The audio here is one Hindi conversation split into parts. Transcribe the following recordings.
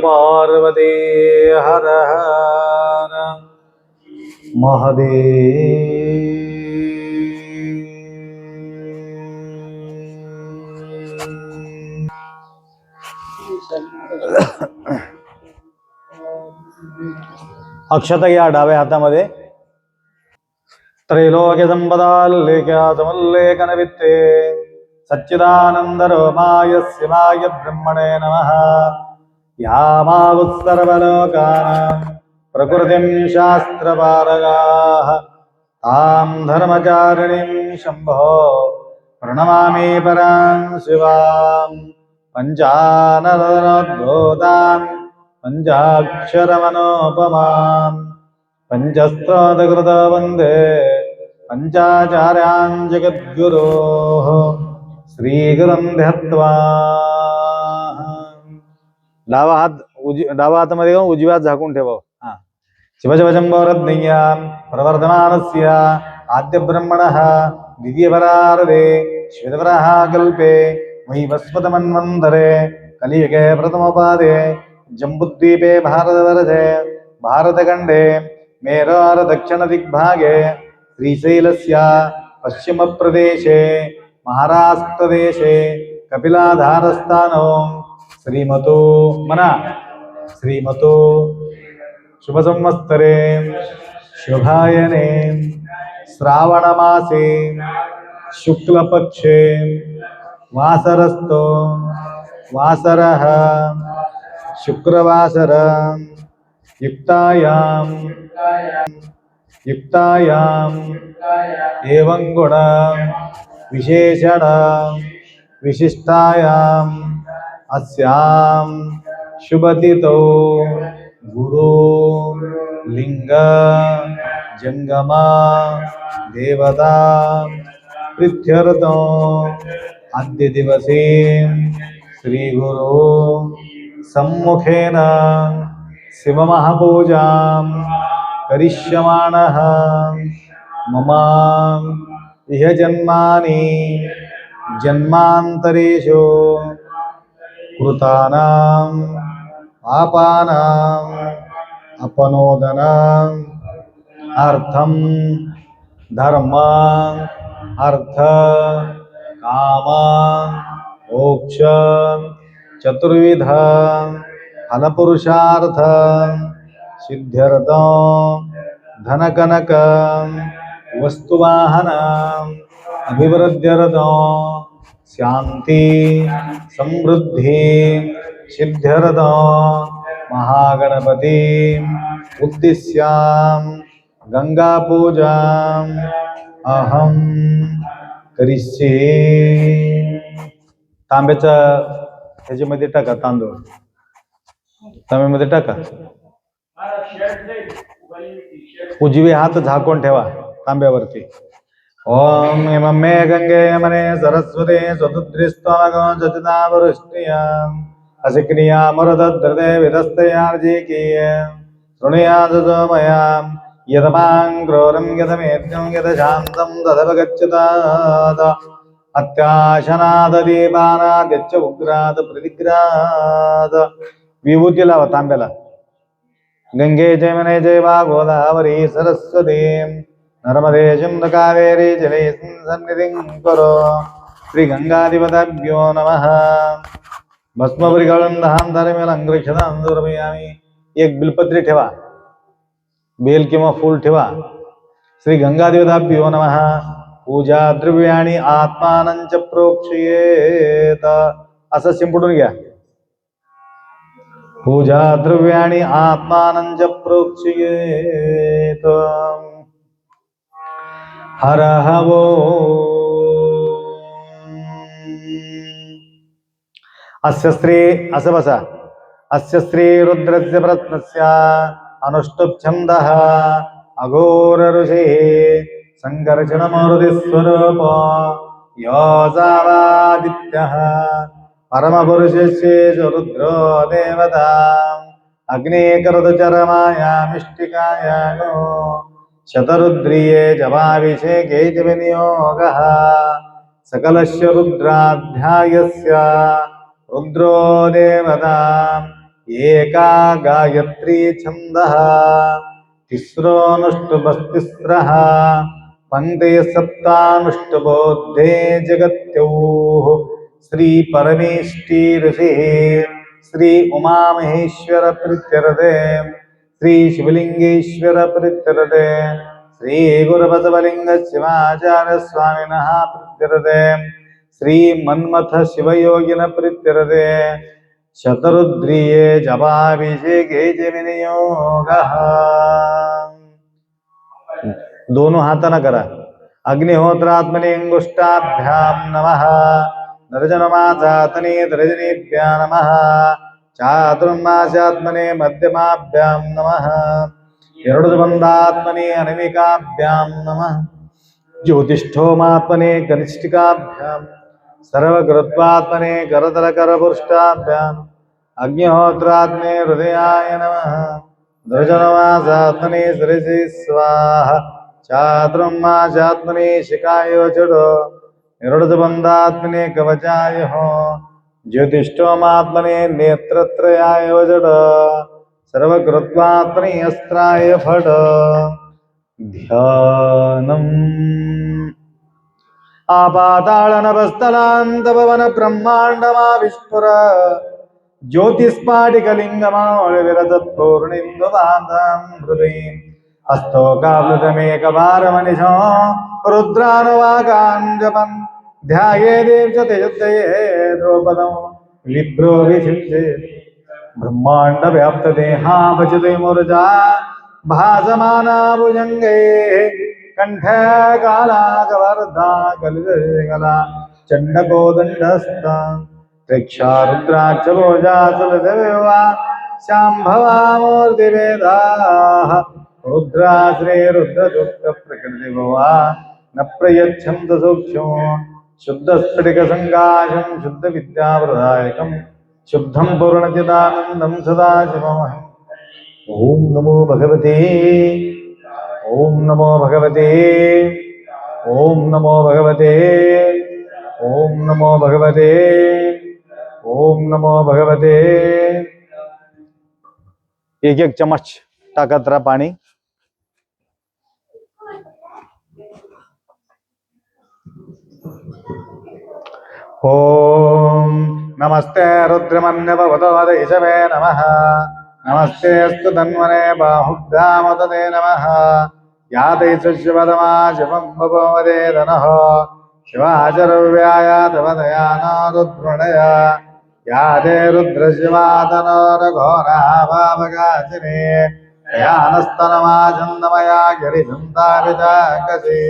पार्वती हर हर महादेव। अक्षता घ्या डाव्या हातामध्ये। त्रैलोक्य संपदाल्लेख्यातमल्लेखनवित्ते सच्चिदानंद रूपाय शिवाय ब्रह्मणे नमः। यामावुत्सर्वलोकानां प्रकृतिं शास्त्रपारगाः तां धर्मचारिणीं शम्भो प्रणमामि परां शिवां। पञ्चाननोद्भूतां पञ्चाक्षरमनोपमां पञ्चस्त्रोतकृत वन्दे पंचाचार्यान् जगद्गुरोः श्रीगुरुं ध्यात्वा। डावा हातामध्ये घेऊन उजव्या हात झाकून ठेवा। हा शिवशंभोरज्ञय्या प्रवर्धमानस्य आद्य ब्रह्मणः द्वितीयपरार्धे श्वेतवराह कल्पे वैवस्वतमन्वन्तरे कलियुगे प्रथमोपादे जम्बुद्वीपे भारतवर्षे भारतखण्डे मेरोर दक्षिणदिग्भागे श्रीशैलस्य पश्चिमप्रदेशे महाराष्ट्रदेशे कपिलाधारस्थानो श्रीमतो मना श्रीमतो शुभसंवत्सरे शुभायने श्रावणमासे शुक्लपक्षे वासरस्थो वासरः शुक्रवासर युक्तायां एवं गुण विशेषण विशिष्टायाम् अस्यां शुभतिथौ गुरु लिंग जंगमा देवता प्रीत्यर्थो अद्य दिवसे श्री गुरु सम्मुखेन शिवमहापूजां करिष्यमाणः। मम इह जन्मानि जन्मान्तरेषु कृतानां पापानां अपनोदनां अर्थं धर्म अर्थ काम मोक्ष चतुर्विध फलपुरुषार्थ सिद्ध्यर्थं धनकनक वस्तुवाहन अभिवृद्ध्यर्थं शांति समृद्धि सिद्ध्यर्थं महागणपति उद्दिश्यां गंगा पूजां अहम करिष्ये। तांब्याच्या ह्याच्यामध्ये टाका तांदूळ, तांब्यामध्ये टाका। उजवी हात झाकून ठेवा तांब्यावरती। ओम इमं मे गंगे यमने सरस्वती स्वतुद्रिस्त्वमगं जतिनावरुष्टियाम् असिक्रियामरुदधृते विदस्तयार्जिकीय शृणुयादसोमयां यदमां क्रोरं यदमेत्यं यदशान्तं तदपगच्छताद अत्याशनाददीपानाद्यच्च उग्राद प्रतिग्राद। विभूती लावा तांब्याला। गंगे जयमने जयवा गोदावरी सरस्वती नर्मदे सिंधु कावेरी जलेस्मिन् सन्निधिं कुरु। श्री गंगाधिपताभ्यो नमः। भस्मपरिगणं दहां धर्मेलं गृक्षतां समर्पयामि। एक बिलपत्री ठेवा, बेल किंवा फूल ठेवा। श्री गंगाधिपताभ्यो नमः। पूजा द्रव्याणि आत्मानं च प्रोक्षयेत। असं शिंपडून घ्या। पूजा द्रव्याणि आत्मानं च प्रोक्षयेत। हर हवो अस्य श्री असं बसा. अस्य श्री रुद्रस्य प्रत्नस्य अनुष्टुप छंदः अघोर ऋषिः संकर्षणमूर्तिस्वरूप यो सावादित्यः परमपुरुषस्य रुद्रो देवता अग्निकरदचरमायामिष्टिकाया नो शतरुद्रिये जवाभिषेके च विनियोगः सकलस्य रुद्राध्यायस्य रुद्रो देवता एका गायत्री छन्दः तिस्रोऽनुष्टुपस्तिस्रः पङ्क्ते सप्तानुष्टुपोऽध्ये जगत्योः श्री परमेष्टि ऋषिः श्री उमामहेश्वर प्रीत्यर्थे श्री शिवलिंगेश्वर प्रीत्यर्थे श्री गुरुबसवलिंग शिवाचार्य स्वामिनः प्रीत्यर्थे श्री मन्मथ शिवयोगिन प्रीत्यर्थे शतरुद्रिये जपाभिषेके च विनियोगः. दोनों हाथानं करा. अग्निहोत्रात्मने अंगुष्ठाभ्याम नमः. दर्जनमासातने दर्जनेभ्या नमः. चातुर्मासात्मने मध्यमाभ्याम नमः. यरुडबन्धात्मने अनमिकाभ्याम नमः. ज्योतिष्ठोमात्मने कनिष्ठिकाभ्याम सर्वकृत्वात्मने करतलकरपुष्टाभ्याम अग्निहोत्रात्मने हृदयाय नमः. दर्जनमासात्मने शिरसि स्वाहा. चातुर्मासात्मने शिखाय चुडो. निरुडबन्धात्मने कवचाय हो. ज्योतिष्ठोमात्मने नेत्रत्रयाय वजड. सर्वकृत्वात्मने अस्त्राय फड. ध्यानम्. आपाताळनभस्थलान्तपवन ब्रह्माण्डमाविस्फुर ज्योतिस्फाटिकलिङ्गमाविरतत्पूर्णिन्दुवान्तां हृदयीम् हस्तोकावृतमेकवारमनिशो रुद्रानुवागान् जपन् ध्यायेदेव च तेजोदये द्रौपदं विप्रो विचिन्ते ब्रह्माण्डव्याप्तदेहा भजते मूर्जा भासमाना भुजङ्गे कंठे कालाकवर्धा कलितकला चण्डकोदण्डस्ता प्रेक्षा रुद्राक्ष भोजा तुलसिविवा शाम्भवा मूर्तिभेदाः रुद्रा श्री रुद्रदुःख प्रकृतिभवा न प्रयच्छन्त सूक्ष्मो शुद्धस्फटिकसङ्काशं शुद्धविद्याप्रदायकं शुद्धं पूर्णचिदानन्दं सदाशिवमहम्. ओम नमो भगवते. ओम नमो भगवते. ओम नमो भगवते. ओम नमो भगवते. ओम नमो भगवते. एक एक चम्मच टाकत राहा पाणी. ओम नमस्ते रुद्रमन्यभवतोदयिषवे नमः. नमस्ते अस्तु धन्वने बाहुभ्यामुदते नमः. याते शिवदमा शिवं भवदे धनः शिवाचरव्याय तवदयान रुद्रणय याते रुद्रशिवातनोरघोराभावगाचिने यानस्तनमाचन्दमया गिरिचन्दाभिजाकसि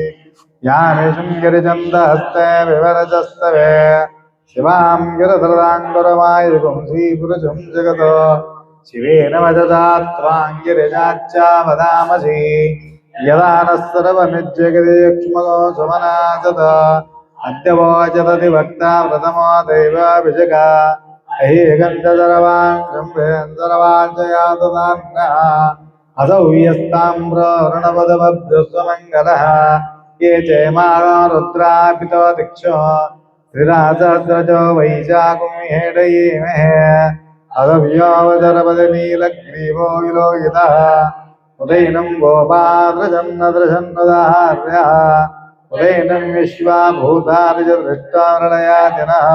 यामेषं गिरिचन्दहस्ते विवरजस्तवे शिवां गिरधराङ्गुरमायुगुं श्रीपुरुषं जगतो शिवेन वचसा त्वाङ्गिरिजाच्चा वदामसि यदा नः सर्वनिज्जगदेक्ष्मगो सुमनाचत अद्य वोचदति वक्ता प्रथमो दैवाभिषेका अहेगन्धसर्वान् शम्भेन्दर्वाञ्चयातदान्नः असौ यस्ताम्रर्णपदभद्रस्वमङ्गलः ये चैमानो रुद्रापितो दिक्षो श्रीरासहस्रजो वैशाखं हेडयेमहे अदव्योऽवसरपदि नीलग्रीवो विलोहितः उदैनं गोपादृशन्नदृशन्नुदाहार्यः उदैनं विश्वाभूतादिजदृष्टामृणयातिनः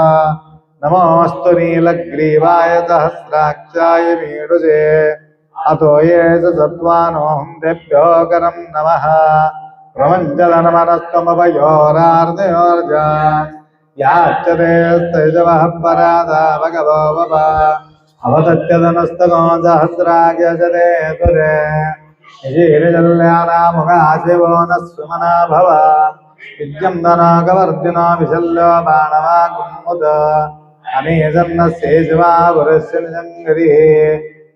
नमोऽस्तु नीलग्रीवाय सहस्राक्षाय मीडुषे अतो ये च सत्त्वानोऽहं तेभ्यो करं नमः प्रपञ्चदनमनस्तमभयोरार्धयोर्जा याच्यते स्थैजवः परादा भगवो वप अवतत्यदनस्तको सहस्राग्यजते तुरे निशीरिजल्यानामुखाशिवो न सुमना भव विद्यं धनाकवर्धिनो विशल्यो बाणवाकुन्मुत अनेजन्नस्ये शिवा वरस्य निजङ्गरिः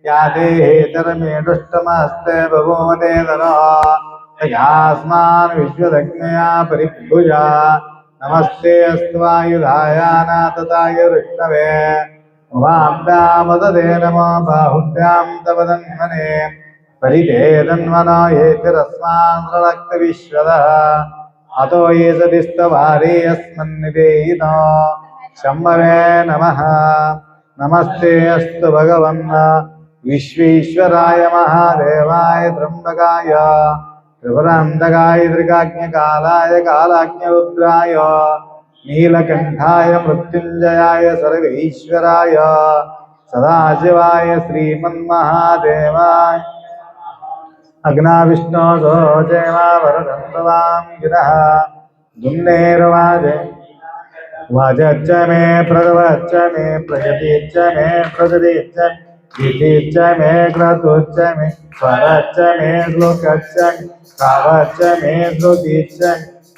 या देहेतरमे दुष्टमस्ते बभूमते धनो यास्मान् विश्वदग्नया परिभुजा नमस्ते अस्त्वायुधाय नाथताय विष्णवे वाभ्यामददे नमो बाहुभ्यां तव तन्मने परिते तन्मनो येतिरस्मान् रक्तविश्वदः अतो ये सदिस्तवारे अस्मन्निदेहिनो शम्भवे नमः नमस्ते अस्तु भगवन् विश्वेश्वराय महादेवाय त्र्यम्बकाय त्रिपुरान्तकाय त्रिकाज्ञकालाय कालाज्ञरुद्राय नीलकण्ठाय मृत्युञ्जयाय सर्वेश्वराय सदाशिवाय श्रीमन्महादेवाय अग्नाविष्णो सोचेमा वरदन्तवां गिरः दुन्नेरवाजे वाजच्च मे प्रदवच्च मे प्रयतिच्च मे प्रजतिच्च गीतिच्च मे क्रतुच्च मे स्वरच्च मे श्लोकच्च मे कावच्च मे श्रुतिच्च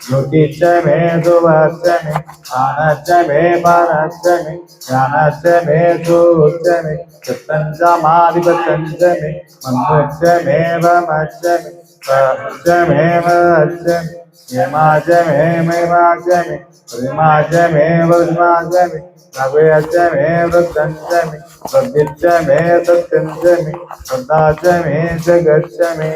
श्रुतिच्च मे सुवच्च मे आनच्च मे पानच्च मे ज्ञानच्च मे सुच्च मे चित्तञ्च माधिपत्यञ्च मे मन्त्रच्च मे वमच्च मे स्वच्च मे वच्च मे यमाच मे महिमाच मे प्रेमाच मे वज्माच मे नव्यच मे वृद्धञ्च मे वृद्धिच्च मे सत्यञ्च मे श्रद्धाच मे जगच्च मे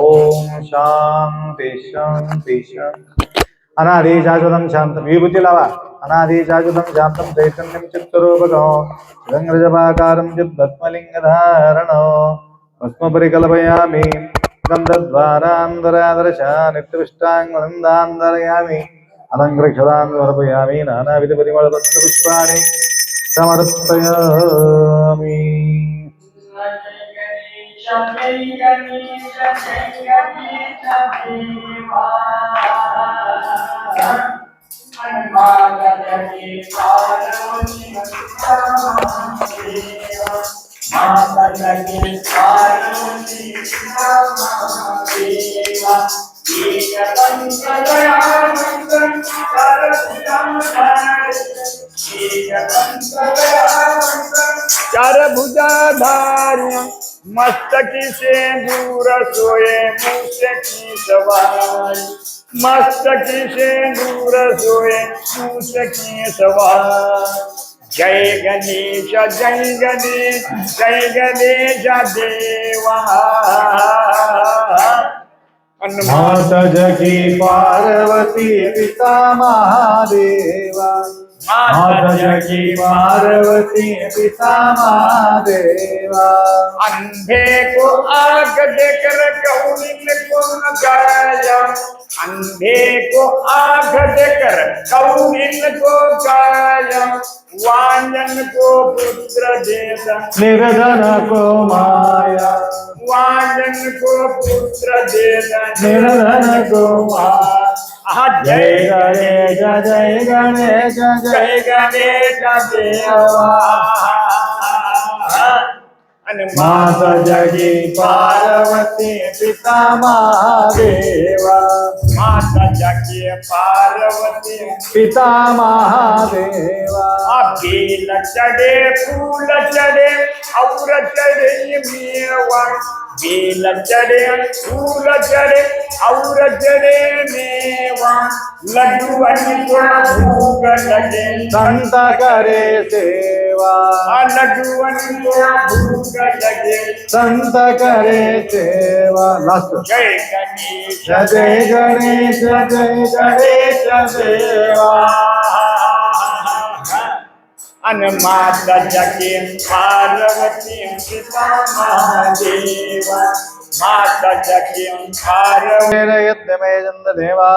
ओम शांति शांति शांति अनादि शाश्वतं शांतं विभूति लावा अनादि शाश्वतं शांतं चैतन्यं चित्तरूपकं गंग्रजपाकारं चिद्भस्मलिङ्गधारणं भस्मपरिकल्पयामि गन्धद्वारान्तरादर्श नित्यविष्टाङ्गनन्दान्तरयामि अलङ्कृक्षदां समर्पयामि नानाविधपरिमलपत्रपुष्पाणि समर्पयामि चार भुजाधार्य मस्तकी से दूर सोए मूसे की सवार मस्तकी से दूर सोए मूसे की सवार जय गणेश देवा माता जगी पार्वती पिता महादेवा माता जगी पार्वती पिता महादेवा अंधे को आग देकर कौन को गाया अंधे को आग देकर कौन को गाया वांजन को पुत्र देता निर्धन को माया वांजन को पुत्र देता निर्धन को माया जय गणेश जय गणेश जय गणेश देवा माता जगी पार्वती पिता महादेवा माता जगी पार्वती पिता महादेवा बेल चढ़े फूल चढ़े और चढ़े मेवा बेल चढ़े फूल चढ़े और चढ़े मेवा लड्डू को भूख लगे संत करे सेवा लड्डू को भूख लगे संत करे सेवा लास्ट जय गणेश जय गणेश जय गणेश देवा माता जगी पार्वती पिता महादेवा माता जगी पार्वती यज्ञमे चंद देवा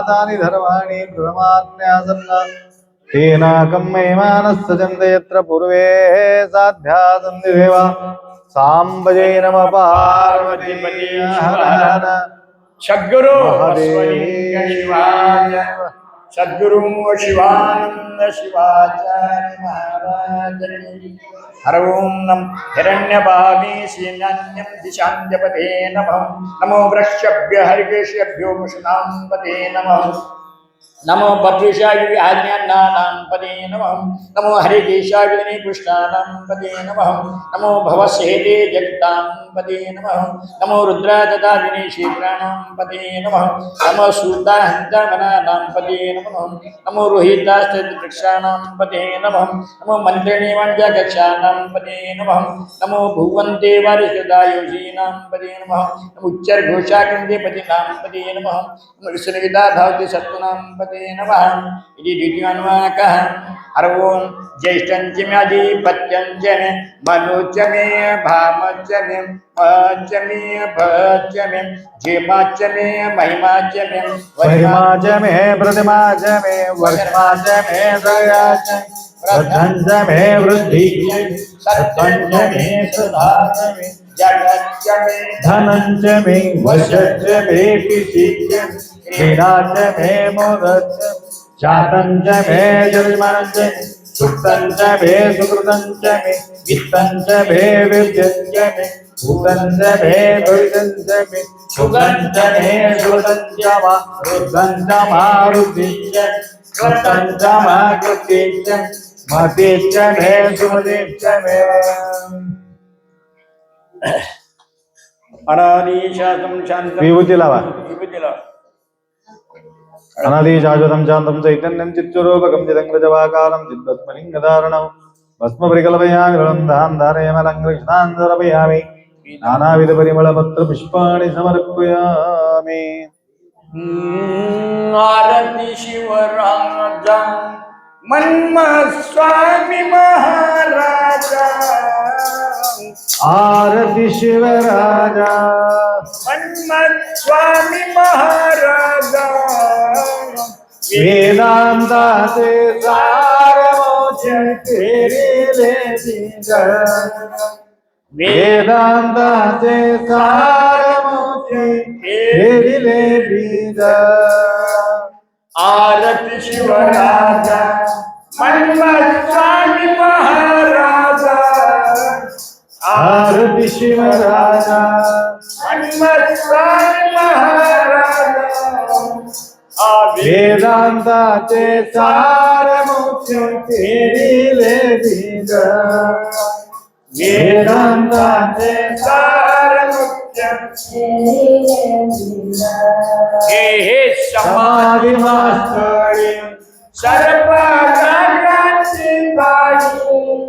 तानि धर्माणि प्रमान्यासन्न तेनाकं महिमानस्य चन्द यत्र पूर्वे साध्या सन्ति देवा सांबजे नमः पार्वती हर हर सद्गुरु महादेव शिवाय सद्गुरु शिवानंद शिवाचार्य महाराज हर ओम नम हिरण्यभागे श्रीनान्यं दिशान्यपते नमः नमो वृक्षभ्य हरिकेशभ्यो मुषतांपते नमः नमो बद्रीशाय विहाज्ञानानां पदे नमः। नमो हरिकेशाय विघ्नपुष्टानां पदे नमः। नमो भवसेदे जगतां पदे नमः। नमो रुद्राददादिने शीघ्राणां पदे नमः। नमो सूताहन्तमनानां पदे नमः। नमो रोहितास्तवृक्षाणां पदे नमः। नमो मन्त्रिणे वाणिज्यकक्षाणां पदे नमः। नमो भुवन्ते वारिसदायोषीणां पदे नमः। नमो उच्चरघोषाकृतिपतिनां पदे नमः। नमो विष्णुविदा धावति सत्त्वनां पदे नमः। इति द्वितीयान्वाकः। हर ओं ज्येष्ठं च मे अधिपत्यं च मे मनोच मे भामच मे मच मे भच मे जेमाच मे महिमा च मे महिमा च मे प्रतिमा च मे वर्षमा च मे दया च प्रधं च मे वृद्धि सत्त्वं च मे सुधा च मे जगच्च मे धनं च मे वशश्च मे कीर्तिश्च क्रीडा च मे मोदश्च शातं च मे जन्मनं च सुक्तं च मे सुकृतं च मे वित्तं च मे विद्यं च मे भूतं च मे भवितं च मे शुभं च मे सुकृतं च मा रुद्धं च मा रुद्धिं च कृतं च मा कृतिं च मतिं च मे सुमतिं च मे अनादिशातं शान्तं विभूती लावा विभूतिला अनादि शाश्वतं शान्तं चैतन्यं चित्स्वरूपकं चिदङ्गजवाकारं चिद्भस्मलिङ्गधारणं भस्मपरिकल्पयामि हृदं धारयामलङ्कृष्णान् समर्पयामि नानाविधपरिमलपत्रपुष्पाणि समर्पयामि आरती शिवराजा मन्मथ स्वामी महाराजा आरती शिवराजा मन्मथ स्वामी महाराजा वेदांताचे सारमोचे तेरे दीगर वेदांताचे सारमोचे तेरे दीगर आरती शिवराजा मन्मथ स्वामी महाराजा आरती शिवराजा मन्मथ स्वामी महाराजा वेदांताचे सारमोचे तेरे दीगर वेदांताचे सारमुख्य हे समाधी मास्तरी सर्व जगाची काळजी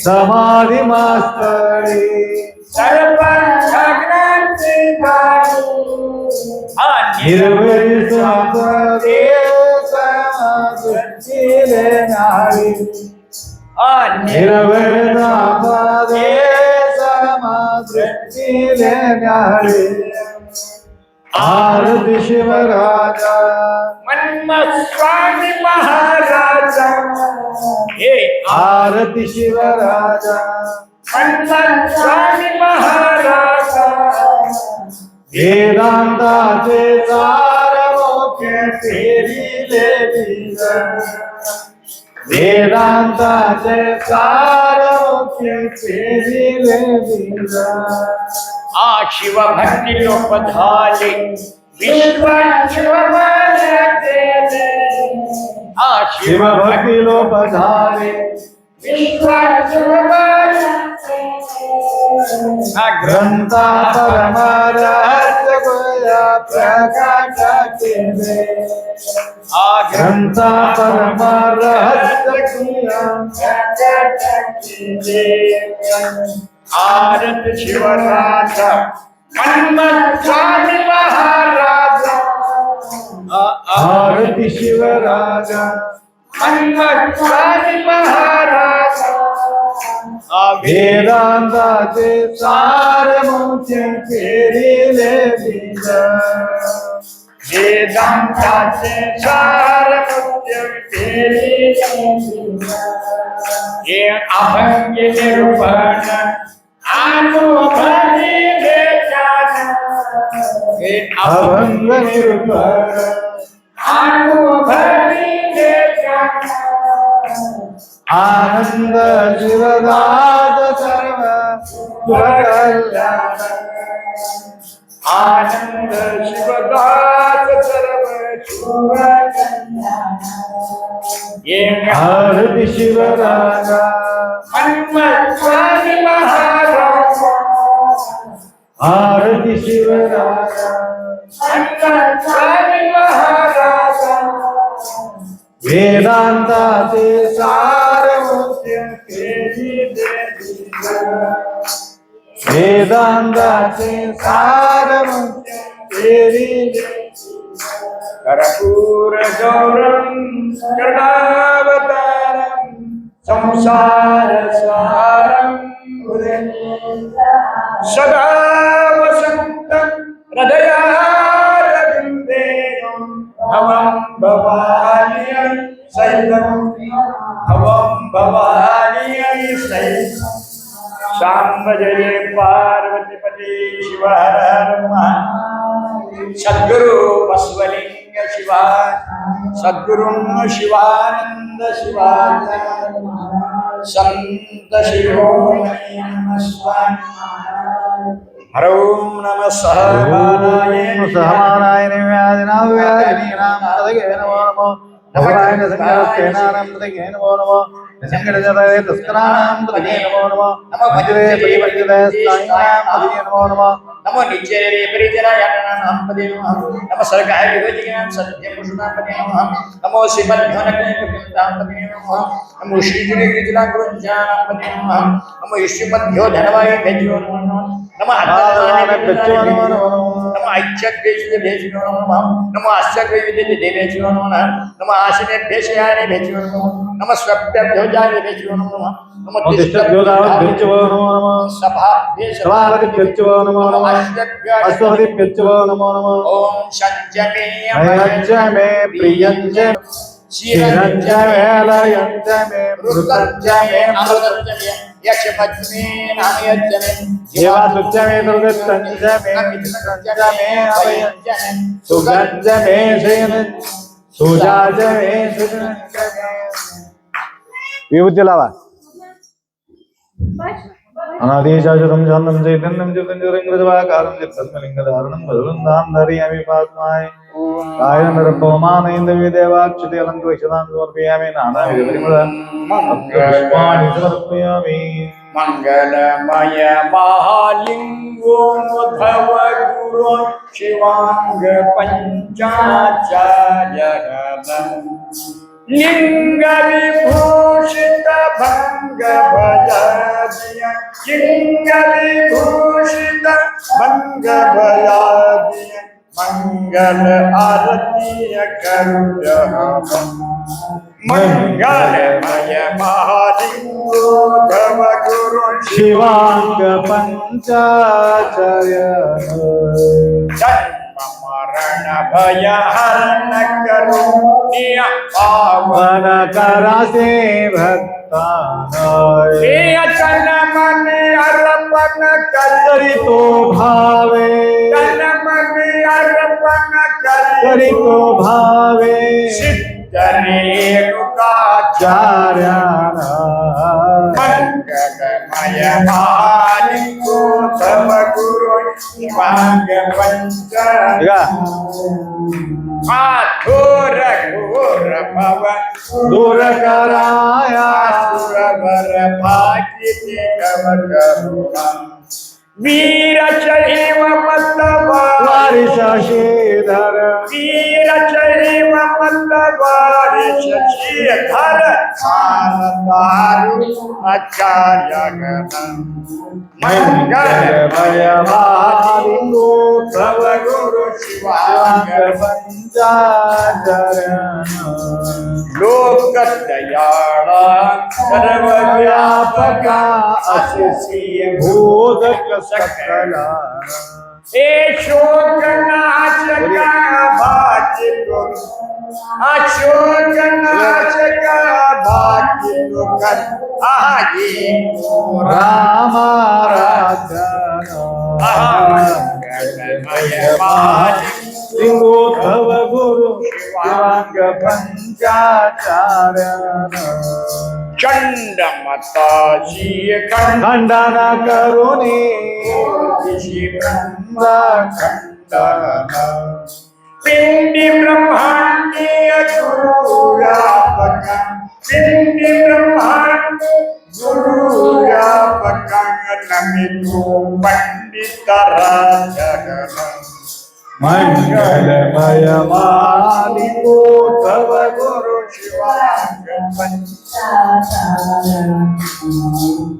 समाधी मास्तरी सर्व जगाची काळजी निर्वरी समाधे समाधीले नाळी निर्वरी समाधे समाधीले नाळी आरती शिवराजा मन्मथ स्वामी महाराजा हे आरती शिवराजा मन्मथ स्वामी महाराजा वेदांताचे सारमोखे तेरिले दीगर वेदांताचे सारमोखे तेरिले दीगर शिव भक्ति लोप झाले विश्व शिव भक्ती लोप झाले ग्रंथा परमारहस्य गोया प्रकाश केले ग्रंथा परमारहस्य गोया आरत शिवराजा मन्मथ स्वामी महाराजा आरती शिवराजा मन्मथ स्वामी महाराजा वेदांताचे सारमोचे तेरिले दीगर वेदांताचे सारमुख्य हे अभंग निरूपण अनुभवी वेदान हे अभंग निरूपण अनुभवी वेदान आनंद शिवदास सर्व सुखकल्याण आनंद शिवदास सर्व शुभ आरती शिवराजा हनुमत्स्वामी महाराज आरती शिवराजा हनुमत्स्वामी महाराज वेदांताचे सारमुख्य वेदांताचे सारमुख्य कर्पूर गौरम करुणावतारम संसार सारम सदा वसंतं हृदयारविंदे भवं भवानी सैतं भवं भवानी सैतं शांब जय पार्वती पति शिव हर हर महादेव सद्गुरु बसवलिंग शिवा सद्गुरुं शिवानंद शिवाचार्य संत शिरोमणि नमः स्वामी हर ओम नमः सहमानाय सहमानाय व्याधिनाव्याधिनीनां तदगे नमो नमो भवरायण संगरस्तेनानां तदगे नमो नमो संगरजतये तस्कराणां तदगे नमो नमो भजरे परिवर्तिते स्थायिनां तदगे नमो नमो नमो निचेरे परिचराय नमः पदे नमः नमो सरगाय विभजिनां सत्यपुरुषां पदे नमः नमो श्रीमद्भवनके प्रकृतां पदे नमः नमो श्रीगिरि गिरिजला गुरुञ्जानां पदे नमः नमो ईश्वरपद्यो धनवाय भेजो नमः नमो आत्माने भेजो नमः नमो ऐच्छद्वेषे भेजो नमः नमो आश्चर्यविदे देवेजो नमः नमो आसने भेषयाने भेजो नमः नमो स्वप्नभ्यो जाने भेजो नमः नमो तिष्ठभ्यो दावत् भेजो नमः सभाभ्ये सभावति भेजो नमो नमः अश्वति भेजो नमो नमः ओम संजमे अयच्च मे प्रियञ्च शिरञ्च मे लयञ्च मे मृतञ्च मे अमृतञ्च मे यक्षपत्नी नामयञ्च मे जीवासुच्च मे दुर्गतञ्च मे मित्रञ्च मे अभयञ्च मे सुगञ्च मे शयनञ्च सुजाच मे सुजनञ्च मे विभूती लावा अनादिशाश्वतं शान्तं चैतन्यं चित्तञ्जरङ्गजवाकारं चित्तस्मलिङ्गधारणं भगवन्तां धरयामि पात्माय कायनरपवमानयन्दविदेवाक्षते अलङ्कृष्यतां समर्पयामि नानाविधपरिमलपुष्पाणि समर्पयामि मंगलमय महालिंगो भव गुरो शिवांग पंचाचार्य लिंग विभूषित भंग भजादिय लिंग विभूषित भंग भजादिय मंगल आरती करुण मंगलमय महालिंगो भव गुरु शिवांग पंचाचार्य जन्म मरण भय हरण करुणिया पावन पावन करासे भक्तानाय तन मन अर्पण करी तो भावे तन मन अर्पण करी तो भावे रेणुकाचार्याना मंगलमय मालिको तव गुरु शिवांग पंचाचार्य आठोर घोर भव दूर कराया सुरवर भाग्य कव करुणा वीर चैव मतवारि शशिधर वीर चैव मतवारि शशिधर मानतारु आचार्य गण मंगलमय मालिको तव गुरु शिवांग पंचाचार्य लोक दयाळा सर्वव्यापका असिसीय भूतक सकला ए शोक नाशका भाग्य अशोक नाशका भाग्य आगे राम सिंहो तव गुरु शिवांग पंचाचार्य चंड मताजी खंडन करुणे खंडन पिंडी ब्रह्मांडीय गुरु व्यापक विंदी ब्रह्मांड गुरुव्यापकं नमितो पंडितराजगणं मंगलमय मालिको तव गुरु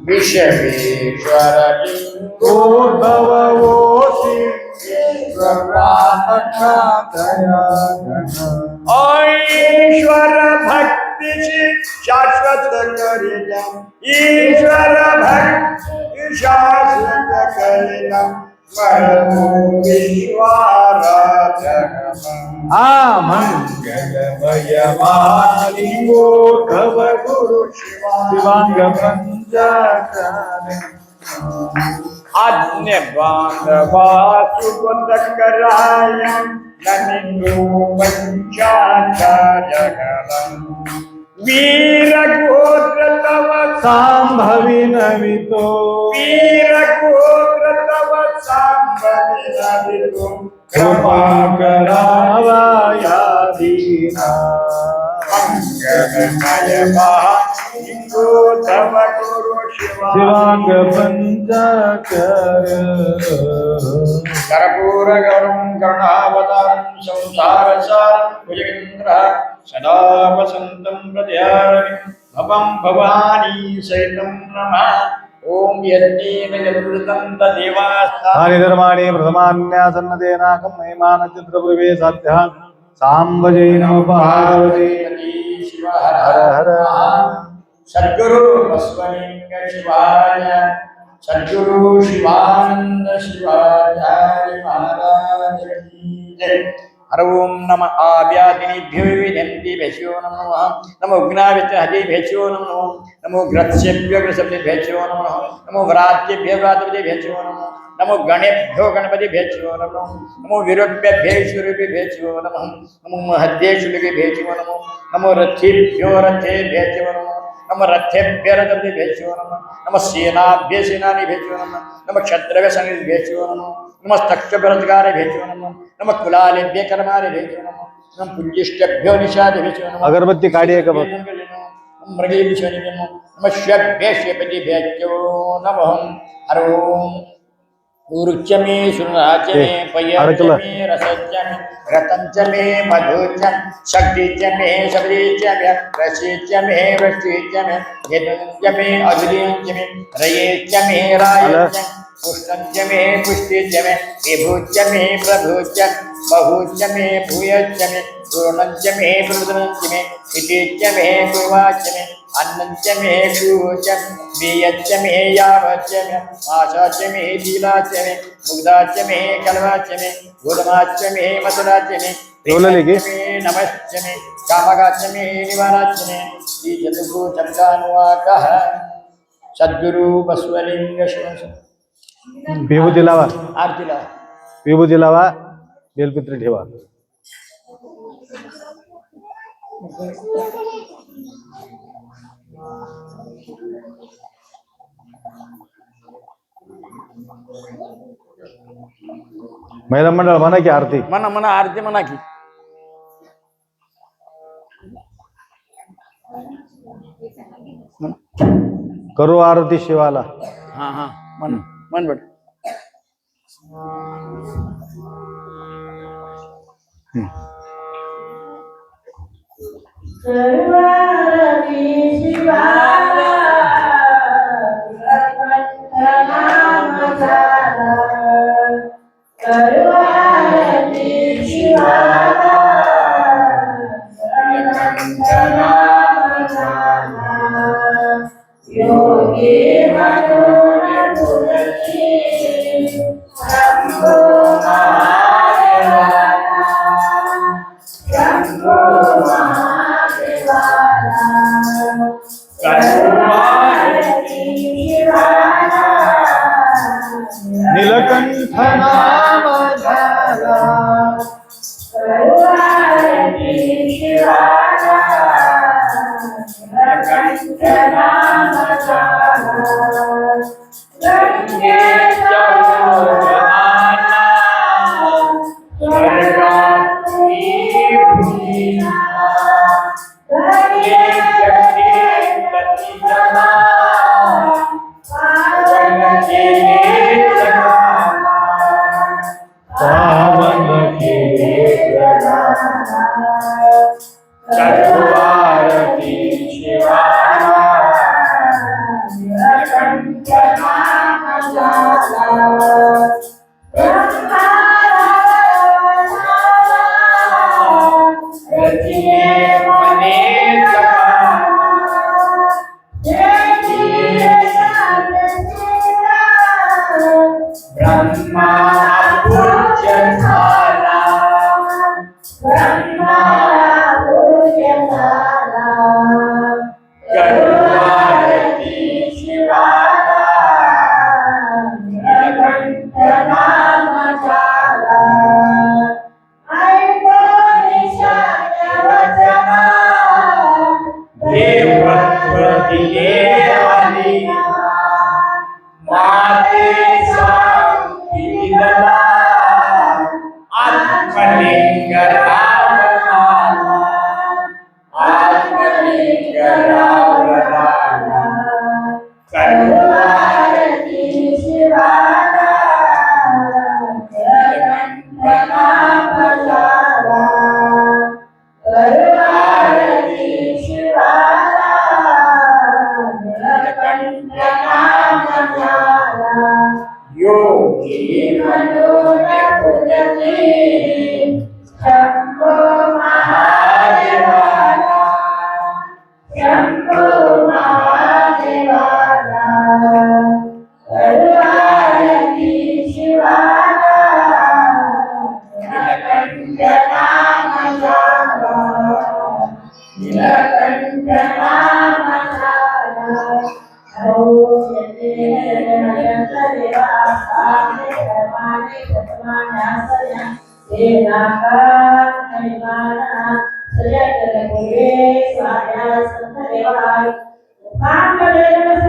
विश्वेश्वर लिंगो भवोसि ईश्वर भक्तीची शाश्वत करिला ईश्वर भक्ती शाश्वत करिला मंगलमय मालिको तव गुरु शिवांग पंचाक्षरी आज्ञ बांधवा सुपतकराय नमितो पंचाचार्यगणं वीरगोत्र तव सांभवी नमितो वीरगोत्र तव सांभवी नमितो कृपा करावा या दीना मंगलमय मालिको तव गुरु शिवांग पंचाक्षरी कर्पूरगौरं करुणावतारं संसारसारं भुजगेन्द्रः सदा वसन्तं प्रत्यारमि भवं भवानी सहितं नमः ॐ यज्ञेन यदृतं तदेवास्ता तानि धर्माणि प्रथमान्यासन्नतेनाकं महिमान चित्रपूर्वे साध्या सांबजै नमः पार्वती शिव हर हर सद्गुरु बसवलिंग शिवाय सद्गुरु शिवानंद शिवाचार्य महाराज की जय हर ओम नम आव्यादिनीभ्यो विनन्ति भेषो नमः नमो उग्नावित्रहते भेषो नमः नमो ग्रत्सेभ्यो ग्रसभ्यो नमः नमो व्रात्येभ्यो व्रातभ्यो भेषो नमः नमो गणेभ्यो गणपति भेषो नमः नमो विरूप्यभ्यो भेषो नमः नमो महद्येषु भेषो नमः नमो रथेभ्यो रथे भेषो नमः नमो रथेभ्यो रथेभ्यो भेषो नमः नमो सेनाभ्यो सेनानि भेषो नमः नमो क्षत्रभ्यो संघ भेषो नमः नमस्तक्षभ्यरथगारे भेषो नमः नमः कुलालेभ्यो कर्मारे भेषो नमः नमः पुंजिष्टभ्यो निषादे भेषो नमः अगरबत्ती काढी एक बघ मृगेभ्यो नमः नमः श्वेभ्यो भेषो नमः हर ओम ऊर्च मे सुराच मे पयच मे रसच मे रतन च मे मधु च शक्ति च मे शबरी च मे रसी च मे वृष्टि च मे यदुं च मे अधुरी च मे रये च मे राय च पुष्टं च मे पुष्टि च मे विभु च मे प्रभु च बहु च मे भूय च मे पूर्णं च मे प्रवृतं च मे इति च मे कुर्वा च मे अन्नं च मे शूच बीयच्च मे यावच्च मे आशा च मे लीला च मे मुग्धा च मे कलवा च मे गुणमा च मे मथुरा च मे नमश्च मे कामगा च मे निवारा च मे श्री चतुर्भु चमकानुवाकः सद्गुरु बसवलिंग शिव विभूती लावा आरतीला विभूती लावा बेलपत्री ठेवा महिला मंडळ म्हणा की आरती म्हणा म्हणा आरती म्हणा की करू आरती शिवाला हा हा म्हण म्हण बट सर्वारती शिवाला नाम झाला सर्वारती शिवाला नाम झाला योगी मनोन तुलसी शंभो महादेवा शंभो महादेवाला सर्वारती शिवाला नीलकंठ नाम झाला सर्वारती शिवाला नीलकंठ नाम झाला गंगेच्या ओघाना स्वर्गात भुईला पावन केले सर्वारती शिवाना नीलकंठ नाम रचिये मने ब्रह्मा पूज्य झाला करुणारती शिवाला नीलकंठ नाम झाला देवत्व दिले आली माते सांगती दिला आत्मलिंग राम नामा आत्मलिंग राम नामा करुणारती शिवाला नीलकंठ नाम झाला करुणारती शिवाला नीलकंठ नाम झाला योगी मनोन पुजती शंभो महादेवाला शंभो महादेवाला करुणारती शिवाला नीलकंठ नाम झाला नीलकंठ नाम झाला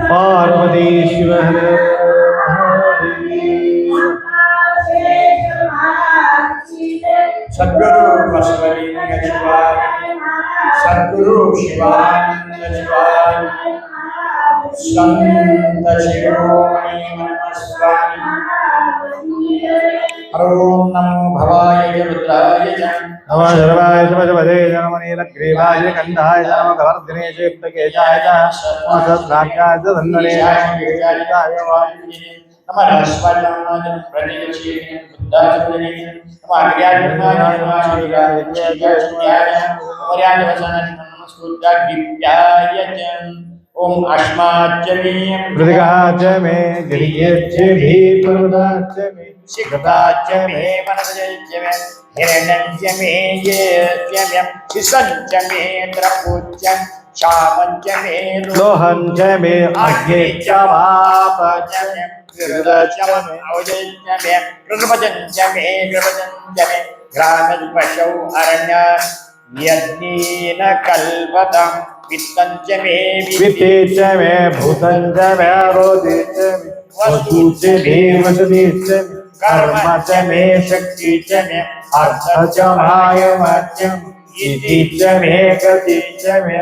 पार्वती शिव हर महादेव सद्गुरु बसवलिंग शिवाय सद्गुरु शिवानंद शिवाय संत शिरोमणि नमस्वामी ओम नमो भवाय रुद्राय च नमः सर्वाय शिवपदे नमः नीलग्रीवाय कंठाय नमः गवर्धने चित्तकेशाय नमः सद्भाग्याय धन्वने नमः नमः स्वल्लाय प्रतिगच्छे बुद्धाचरणे नमः अज्ञानाय नमः ओम अस्माच्च मे मृदिकाच मे गिरियच्च मे पर्वताच्च मे शिखताच्च मे मनसजच्च मे हिरण्यञ्च मे येच्च मे शिशञ्च मे द्रपुच्च श्यामञ्च मे लोहञ्च मे अग्निश्च वापच्च मे कृतच्च मे औजञ्च मे कृतपचञ्च मे कृपचञ्च मे ग्रामपशौ अरण्य यज्ञेन कल्पतं वित्तञ्च मे वित्तेच मे भूतञ्च मे रोधिच मे वस्तुच मे वसतिच मे कर्मच मे शक्तिच मे अर्थच मायमच इतिच मे गतिच मे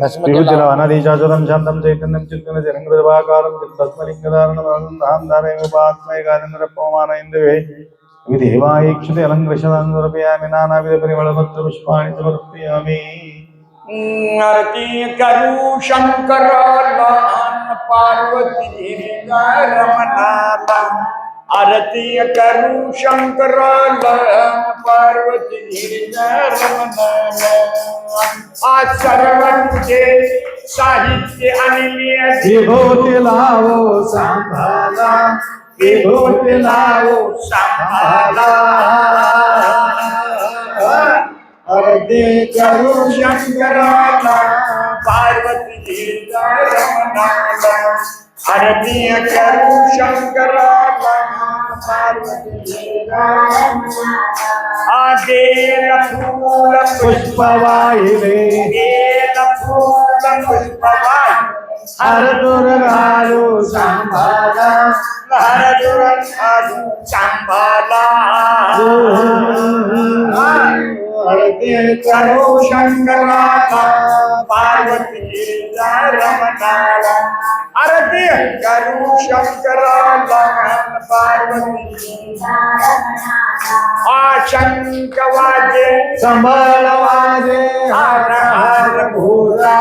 विभूतिल अनादिशाश्वतं शान्तं चैतन्यं चित्तनजरङ्गृतवाकारं चित्तस्मलिङ्गधारणं धारणामेवोपात्मैकानन्दरपवमानयन्दवे विधेवायीक्षते अलङ्कृशदानन्दर्पयामि नानाविधपरिमलपत्रपुष्पाणि समर्पयामि आरती करू शंकर लहान पार्वती रमणाला आरती करू शंकर लहान पार्वती रमणाला आज सर्वांचे साहित्य आणले विभूती लावो सांभाळा विभूती लावो सांभाळा आरती करू शंकराला पार्वती रमणाला आरती करू शंकराला पार्वती आदेल फूल पुष्पवाहिनी गेल फूल पुष्पवाय हर दुर्गालू सांभाळा हर दुर्गालू सांभाळा आरती करो शंकराला पार्वती रमणाला आरती करो शंकराला पार्वती शंख वाजे संबळ वाजे हर हर भोला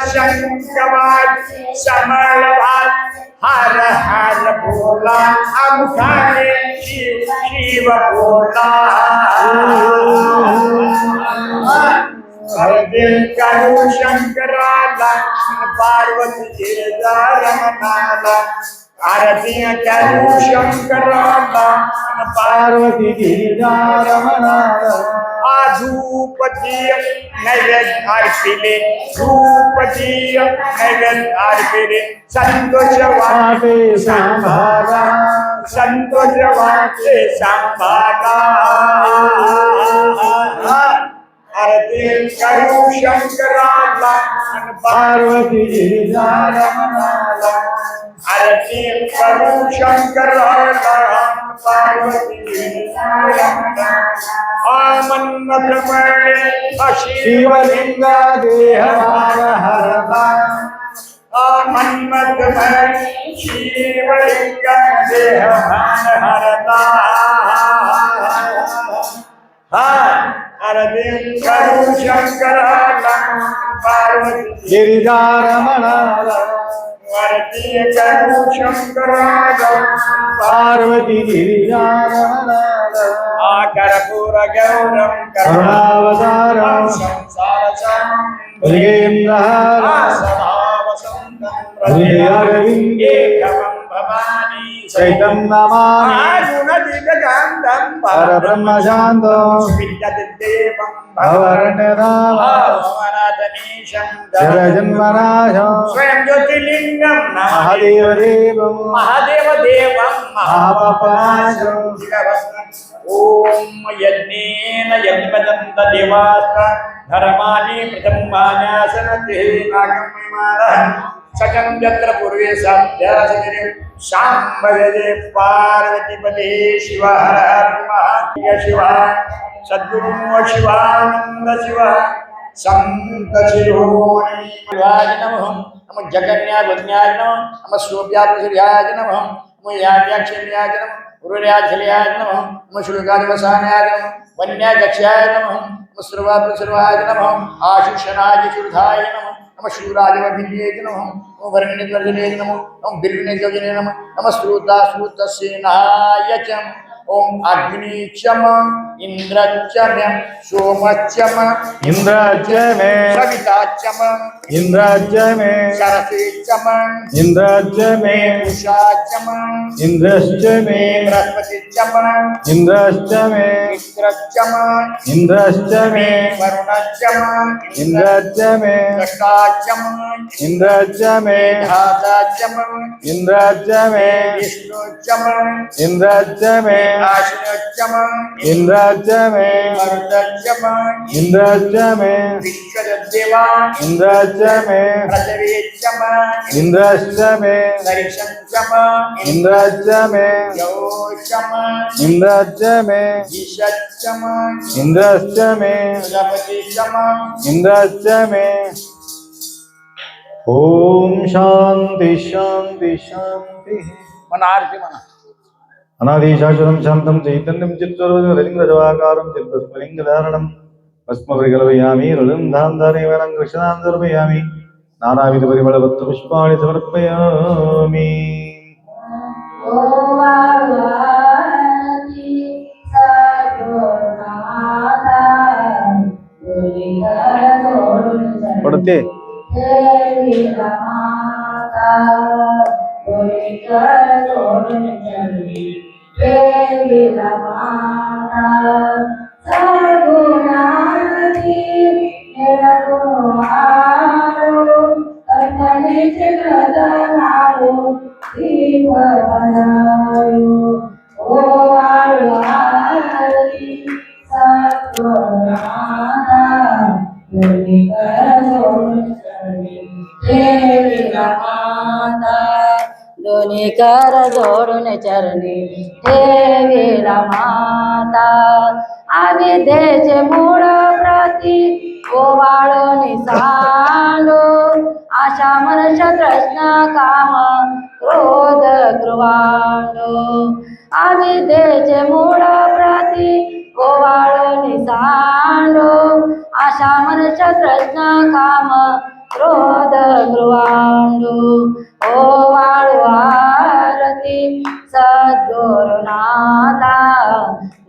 शंख वाजे समळ वाज हर हर भोला अमुखाने शिव शिव भोला हरदे करू शंकराला पार्वती रमणाला आरती करू शंकराला पार्वती गिरिजा रमणाला धूपदीय नैवेद्य अर्पिले धूपदीय नैवेद्य अर्पिले संतोष वाटे सांभाळा संतोष वाटे सांभाळा आरती करू शंकराला पार्वती गिरिजा रमणाला आरती करू शंकराला पार्वती गिरिजा रमणाला मन्मथमणे शिवलिंगा देह हरता मन्मथमणे शिवलिंग देह हरता आरती करू शंकराला पार्वती गिरिजा रमणाला आरती करू शंकराला पार्वती गिरिजा रमणाला कर्पूर गौरम करुणावतारं संसारसारं भुजगेन्द्रहारं सदा वसन्तं हृदयारविन्दे एकं भवानी चैतन्यमामि गुणदिव्यकान्तं परब्रह्मशान्तं विद्यादिदेवं भवरण्यधामं भवनाथनीशं जगजन्मनाशं स्वयं ज्योतिर्लिङ्गं महादेवदेवं महादेवदेवं महापापनाशं ओम यज्ञेन यज्ञपदन्त देवास्ता धर्माणि प्रथमान्यासनते नागम्यमानः सकं यत्र पूर्वे साध्यासनिरे शाम्भवे पार्वतीपते शिव हर हर महादेव शिव सद्गुरु शिवानंद शिव संत शिरोमणि शिवाय नमः नमो जगन्नाथाय नमः नमः सोप्याप्रसूर्याय नमः नमो याज्ञाक्षेम्याय नमः गुरुर्याजल्याय नमः नमः शुल्कादिवसानाय नमः वन्याध्यक्षाय नमः नमः सर्वाप्रसर्वाय नमः आशिषनाय चतुर्थाय नमः नमः शूरादिवभिन्ये नमः नमः वर्णितवर्जने नमः नमः बिर्विणेजने नमः नमः श्रुताश्रुतसेनाय च ओम अग्निचम इंद्रचम सोमचम इंद्राज में सविताचम इंद्राज में सरसेचम इंद्राज में उषाचम इंद्रश्च में बृहस्पतिचम इंद्रश्च में मित्रचम इंद्रश्च में वरुणचम इंद्रश्च में दष्टाचम इंद्रश्च में धाताचम इंद्रश्च में विष्णुचम इंद्रश्च में आश्नचम इंद्रश्च में मरुतचम इंद्रश्च में विश्वदेवा इंद्रश्च में प्रजवेचम इंद्रश्च में नरिशंचम इंद्रश्च में योचम इंद्रश्च में ईशचम इंद्रश्च में प्रजापतिचम इंद्रश्च में ओम शांति शांति शांति मनार्थ मना अनादि शाश्वतं शान्तं चैतन्यं चित्स्वरूपं चित्तस्फुलिङ्गधारणं भस्मपरिकल्पयामि रुदन्धां धारयवनं कृष्णां समर्पयामि नानाविधपरिमलपत्रपुष्पाणि समर्पयामि पढ़ते दोन्ही कर जोडून चरणी ठेवीला माता आज अविद्येचे मूळ प्रती ओवाळून सांडो आशा मनुष्य तृष्णा काम क्रोध क्रुवांडो अविद्येचे मूळ प्रती ओवाळून सांडो आशा मनुष्य तृष्णा काम क्रोध क्रुवांडो ओवाळू आरती सद्गुरुनाथा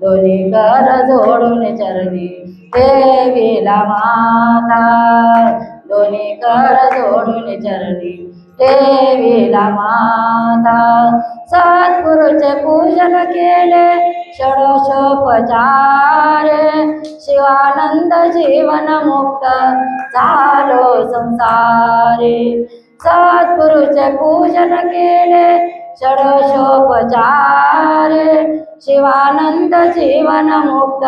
दोन्ही कर जोडून चरणी देवीला माता दोन्ही कर जोडून चरणी देवीला माता सद्गुरूचे पूजन केले षोडशोपचारे शिवानंद जीवन मुक्त झालो संसारे सद्गुरूचे पूजन केले षोडशोपचारे शिवानंद जीवन मुक्त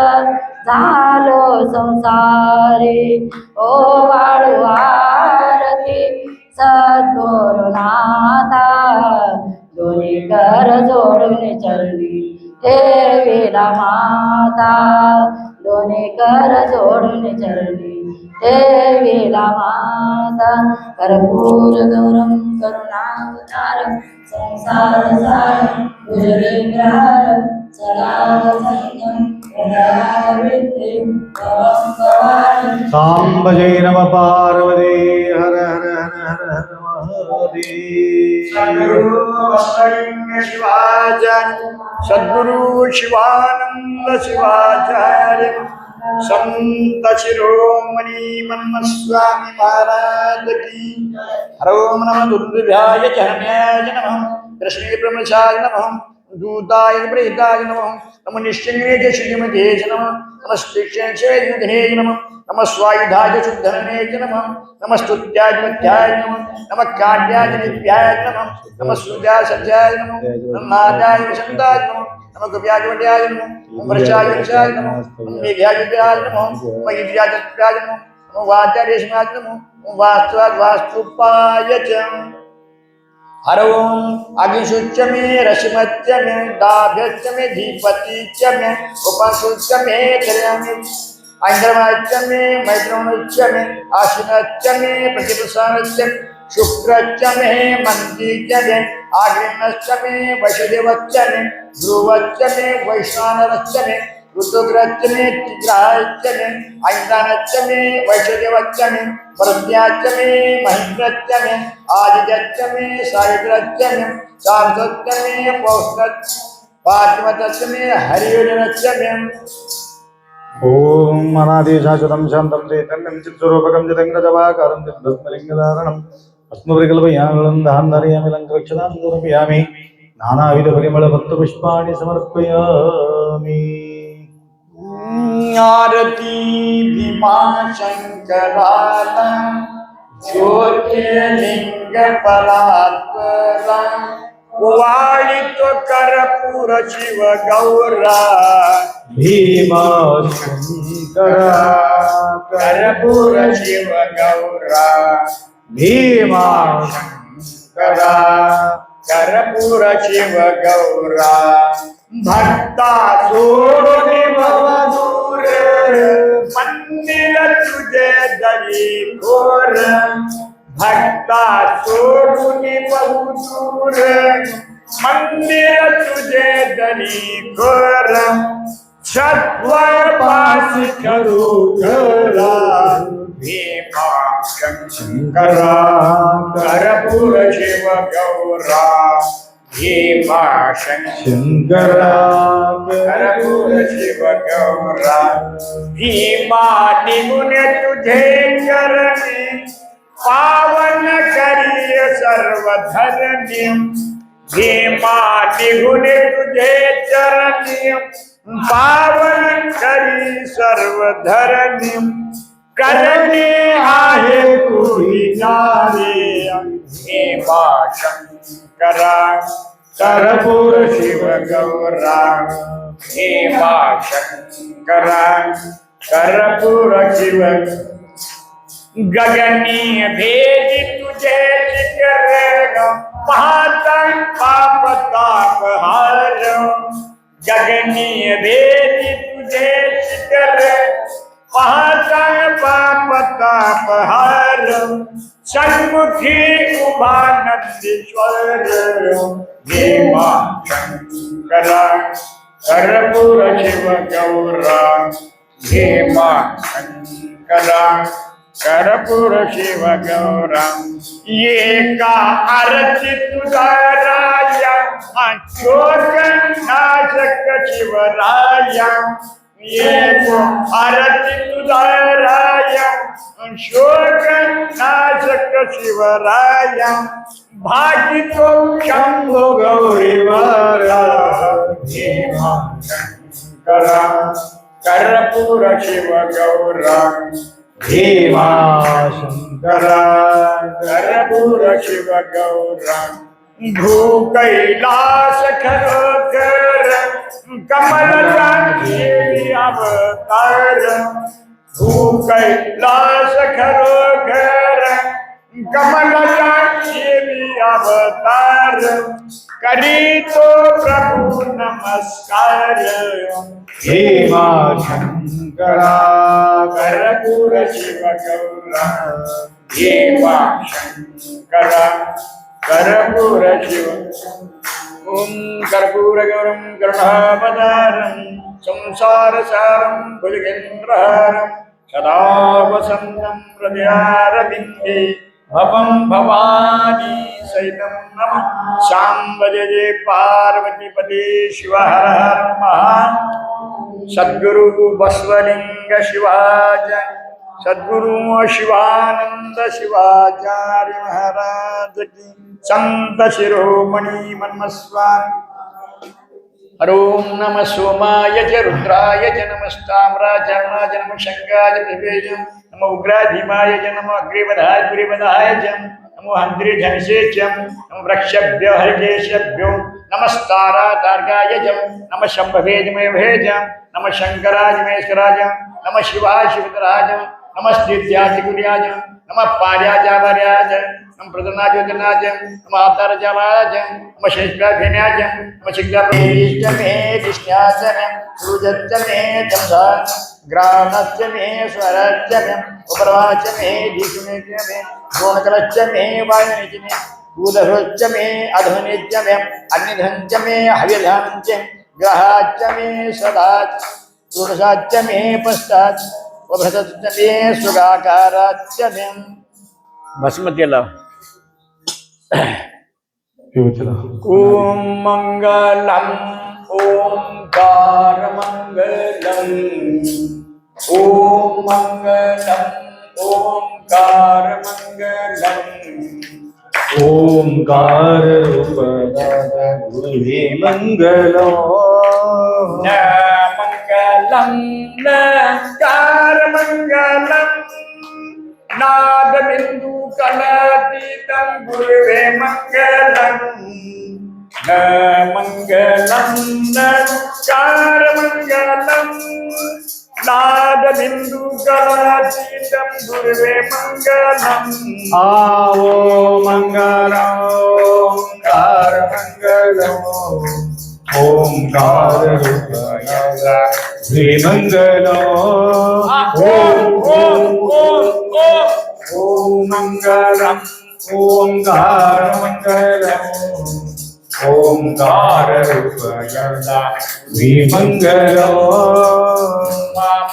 झालो संसारे ओवाळू आरती सद्गुरुनाथा दोन्ही कर जोडून चरणी ठेविला माता दोन्ही कर जोडून चरणी ठेविला माता कर्पूर गौरम करुणावतारम संसार सारम भुजगेन्द्रहारम सदा वसंतम हृदयावृत्तिं भवं भवानी सांब जय नम पार्वती हर हर हर हर हर महादेव सद्गुरु शिवानंद शिवाचार्य संत शिरोमणि मन्मस्वामी महाराज की हरोम नमः दुर्गाय चरण्याय नमः कृष्णे ब्रह्मचार्य नमः दूताय प्रेताय नमः नमः निश्चिन्ने श्रीमते नमः नमस्ते युधे नमः नमः स्वायुधाय शुद्धने नमः नमस्तुत्याय मध्याय नमः नमः काट्याय नित्याय नमः नमः सूर्याय सत्याय नमः नमः वसंताय नमः नमः कव्याय वड्याय नमः नमः वर्षाय वर्षाय नमः नमः मेघाय मेघाय नमः नमः ईद्याय जत्याय नमः नमः वाचाय रेशमाय नमः नमः वास्तवाय वास्तुपाय च हर ओम अग्निशुच्च मे रश्मच्च मे दाभ्यच्च मे धीपतिच्च मे उपासुच्च मे त्रयमे ऐन्द्रमाच्च मे मैत्रोणच्च मे आश्विनच्च मे प्रतिप्रसारच्च शुक्रच्च मे मन्तीच्च मे आग्नेयश्च मे वैशदेवच्च मे ध्रुवच्च मे वैश्वानरच्च मे ऋतुग्रच्च मे तिग्रायच्च मे ऐन्द्राणच्च मे वैशदेवच्च मे वरुण्याच्च मे महेन्द्रच्च मे आदित्यच्च मे सावित्रच्च मे सारथच्च मे पौष्णच्च पार्थिवच्च मे हरियोजनच्च मे ओम अनादि शाश्वतं शान्तं चैतन्यं चित्स्वरूपकं चिदङ्गजवाकारं चिद्भस्मलिङ्गधारणम् अस्मभृकल्पयामलं दान्धारयामि लङ्करक्षतां समर्पयामि नानाविधपरिमलपत्रपुष्पाणि समर्पयामि आरती भीमा शंकराला ज्योतिर्लिंग परात्परा वाळित कर्पूर शिव गौरा भीमा शंकरा कर्पूर शिव गौरा भीमा शंकरा कर्पूर शिव गौरा भक्ता सोडून भवदूर मंदिर तुझे दरी घोर भक्ता सोडून बहुदूर मंदिर तुझे दरी घोर छत्वर पास करू घरा भीमा शंकरा कर्पूर शिव गौरा भीमा शंकरा कर्पूर शिव गौरा भीमा निगुण तुझे चरणी पावन करिय सर्वधरणी भीमा निगुण तुझे चरणी पावन करी सर्वधरणी करणे आहे तुझी नारे भीमा शंकरा कर्पूर शिव गौरा भीमा शंकरा कर्पूर शिव गगनी भेद तुझे शिखर महातन पाप ताप हार गगनी भेद तुझे कर पाहता पाप ताप हर सन्मुखी उभा नंदीश्वर भीमा शंकरा कर्पूर शिव गौरा भीमा शंकरा कर्पूर शिव गौरा ये का आरती तुझाराया शोक नाशक शिवराया ये को आरती तुझाराया शोक नाशक शिवराया भागी तो शंभो गौरीवारा भीमा शंकरा कर्पूर शिव गौरा भीमा शंकरा कर्पूर शिव गौरा भू कैलास खरोखर कमल देवी अवतार भू कैलास खरोखर कमल देवी अवतार करी तो प्रभु नमस्कार भीमा शंकरा कर्पूर शिव गौरा भीमा शंकरा कर्पूर शिव ओम कर्पूर गौरम करुणावतारम संसार सारम भुजगेन्द्रहारम सदा वसंतं हृदयारविन्दे भवं भवानी सहितं नमः शाम्ब जय पार्वतीपते शिव हर हर महा सद्गुरु बसवलिंग शिवाज सद्गुरु शिवानंद शिवाचार्य महाराज की संत शिरोमणि मन्मस्वामी ओम नमः सोमाय च रुद्राय च नमस्ताम्राजनाय नमः शंकाय दिवेजं नमो उग्राधिमाय च नमो अग्रिवधाय पुरिवधाय च नमो हंद्रिधनसे च नमो वृक्षभ्यो हरिकेशभ्यो नमस्तारा तार्गाय च नमः शंभवेजमय भेज नमः शंकराय महेश्वराय नमः शिवाय शिवतराज नमस्तीत्यादिकुर्याज नमः पार्याजावर्याज नमः प्रदनाज्योतिनाज नमः आतारजावाज नमः शेषव्याभिन्याज नमः शिग्राप्रवेश्च मे कृष्ण्याच मे सूजच्च मे जंसा ग्रामच्च मे स्वरच्च मे उपरवाच मे धीषुमेच मे द्रोणकलच्च मे वायुनिच मे कूदभ्रच्च मे अध्वनिच्च मे अग्निधञ्च मे हविर्धञ्च ग्रहाच्च मे सदाच्च षोडशाच्च मे पश्चात् वभ्रतच्च मे सुगाकाराच्च मे भस्मती लाव ओम मंगलम ओंकार मंगलम ओम मंगलम ओंकार मंगलम ओंकार रूपी मंगलो न मंगलम नकार मंगलम नाद बिंदु कलातीतं गुरुवे मंगलम न मंगलम नकार मंगलम नाद बिंदु कलातीतं गुरुवे मंगलम आवो मंगलो ओंकार मंगलो ओंकार रूपी मंगलो ओम मंगलम ओंकार मंगलम ओंकार रूपयदा विमंगलो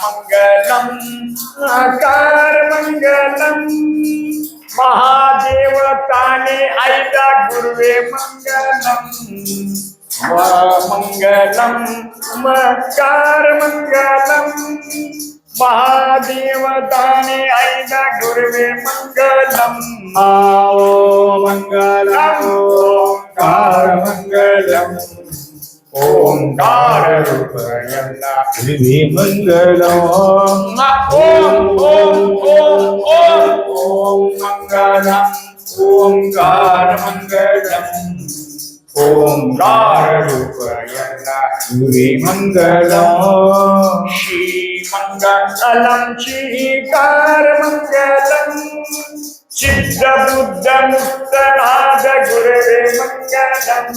मंगलम आकार मंगलम महादेवताने ऐदा गुरुवे मंगलम मंगलम मकार मंगलम महादेवताने ऐदा गुरुवे मंगलम आवो मंगलम ओंकार मंगलम ओंकार रूपयदा विमंगलो ओम मंगलम ओंकार मंगलम ओंकार रूपयदा विमंगलो मंगलम श्रीकार मंगलम सिद्ध बुद्ध मुक्त नाद गुरुवे मंगलम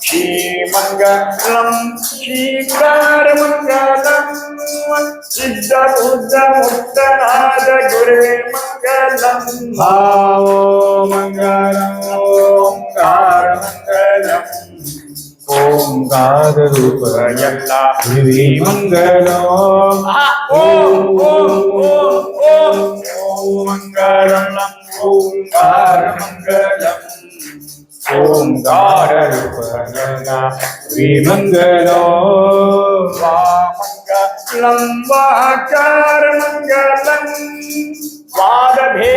श्रीमङ्गलं श्रीकारमङ्गलं सिद्धबुद्धमुक्तनाद गुरुवे मङ्गलम् भावो मङ्गलम् ओंकार मङ्गलम् ओंकार रूप यल्ला दिव्य मङ्गलम् ओम ओम ओम ओम मङ्गलम् ओंकार मङ्गलम् ओंकार रूप विमङ्गलम् वामङ्गलं वाकारमङ्गलं वादभेदनादयाद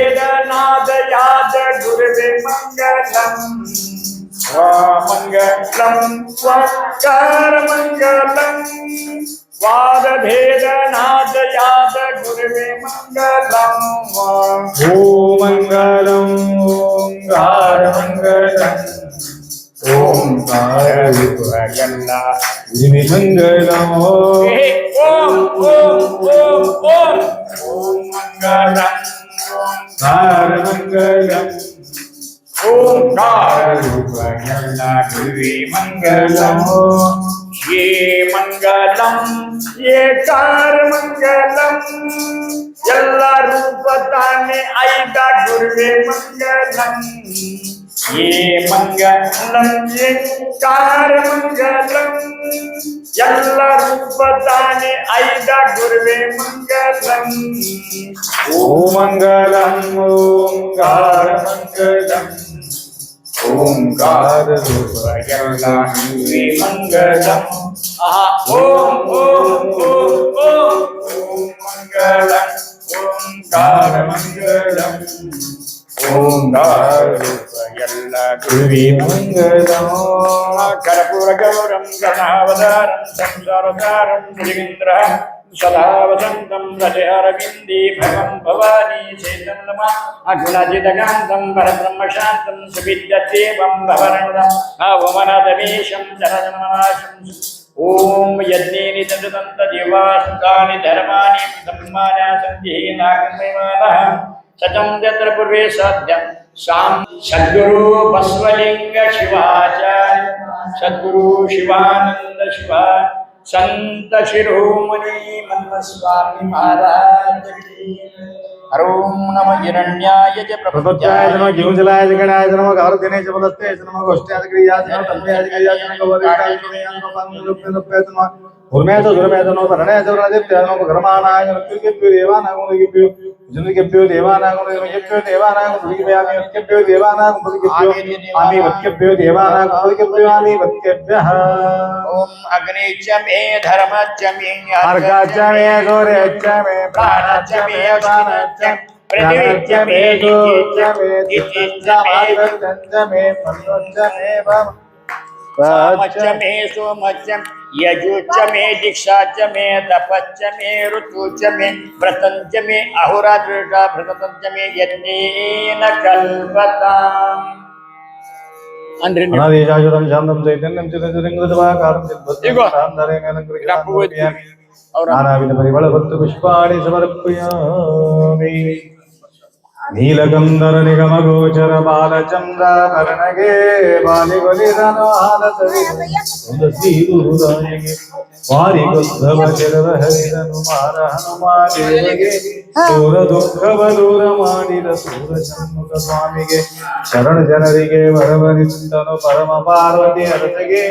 गुरुवे मङ्गलम् वामङ्गलं वाकारमङ्गलं वादभेदनादयाद गुरुवे मङ्गलम् ॐ मङ्गलम् ओंकार मङ्गलम् ओंकार रूप यल्ला दिव्य मङ्गलम् ओम ओम ओम ओम मङ्गलम् ओंकार मङ्गलम् ओंकार रूप दिव्य मङ्गलम् ये मंगलम ये कार मंगलम यल्ला रूपताने आईदा गुरुवे मंगलम ये मंगलम ये कार मंगलम यल्ला रूपताने आईदा गुरुवे मंगलम ॐ मङ्गलम् ओंकार मङ्गलम् ओंकार रूप गुरुवे मंगलम ओम ओम ओम ओम मङ्गलम् ओंकार मङ्गलम् ओंकार रूप यल्ला दिव्य मङ्गलम् कर्पूर गौरम गणावतारम संसारसारम श्रीन्द्रः सदा वसन्तं हृदयारविन्दे भगं भवानी चेतं नमः अगुणजितकान्तं परब्रह्मशान्तं सुविद्यदेवं भवरणं अवमनदमेशं जनजन्मनाशं ॐ यज्ञेनि तदन्तदेवासुतानि धर्माणि ब्रह्माणि सन्ति नागमेवानः सतं यत्र पूर्वे साध्यं सां सद्गुरु बसवलिंग शिवाचार्य सद्गुरु शिवानंद शिवा संत शिरोमणि मन्म स्वामी महाराज की ओम नमः हिरण्याय च प्रपत्याय नमः जीवजलाय च गणाय च नमः गार्धने च पदस्ते च नमः गोष्ठ्याय च क्रियाय च नमः तन्मयाय च क्रियाय च नमः वरिष्ठाय च नमः पांचरूप्य च नमः उर्मयाय च सुरमयाय च नमः भरणाय च वरणादित्याय च नमः घरमाणाय च नमः देवानां गुणिभ्यो जनकेभ्यो देवानां गुणिभ्यो देवानां गुणिभ्यो आमि वत्केभ्यो देवानां गुणिभ्यो आमि वत्केभ्यो देवानां गुणिभ्यो आमि वत्केभ्यः ओम अग्नि च मे धर्म च मे अर्घा च मे गौरे च मे प्राण च मे अपान च पृथ्वी च मे दिति च मे च मे मनो च मे साम च मे सोम च यजु च मे दीक्षा च मे तप च मे ऋतु च मे व्रतं च मे अहोरात्र व्रतं च मे यज्ञेन कल्पताम् अनादिशाश्वतं शान्तं चैतन्यं चिरञ्जनकृतवाकारं चिद्भद्रं नानाविधपरिमलपत्रपुष्पाणि समर्पयामि नीलकन्धर निगमगोचर बालचन्द्राभरणगे बालिबलिरनुहालसरि तुलसीदूरायगे वारिगुद्धवचिरवहरिरनुमार हनुमादेवगे दूर दुःखवदूर ಮಾಡಿದ ಸೂರಜನ್ಮುಖ ಸ್ವಾಮಿಗೆ ಶರಣ ಜನರಿಗೆ ವರವರಿಸುತ್ತನು ಪರಮ ಪಾರ್ವತಿ ಅರಸಗೆ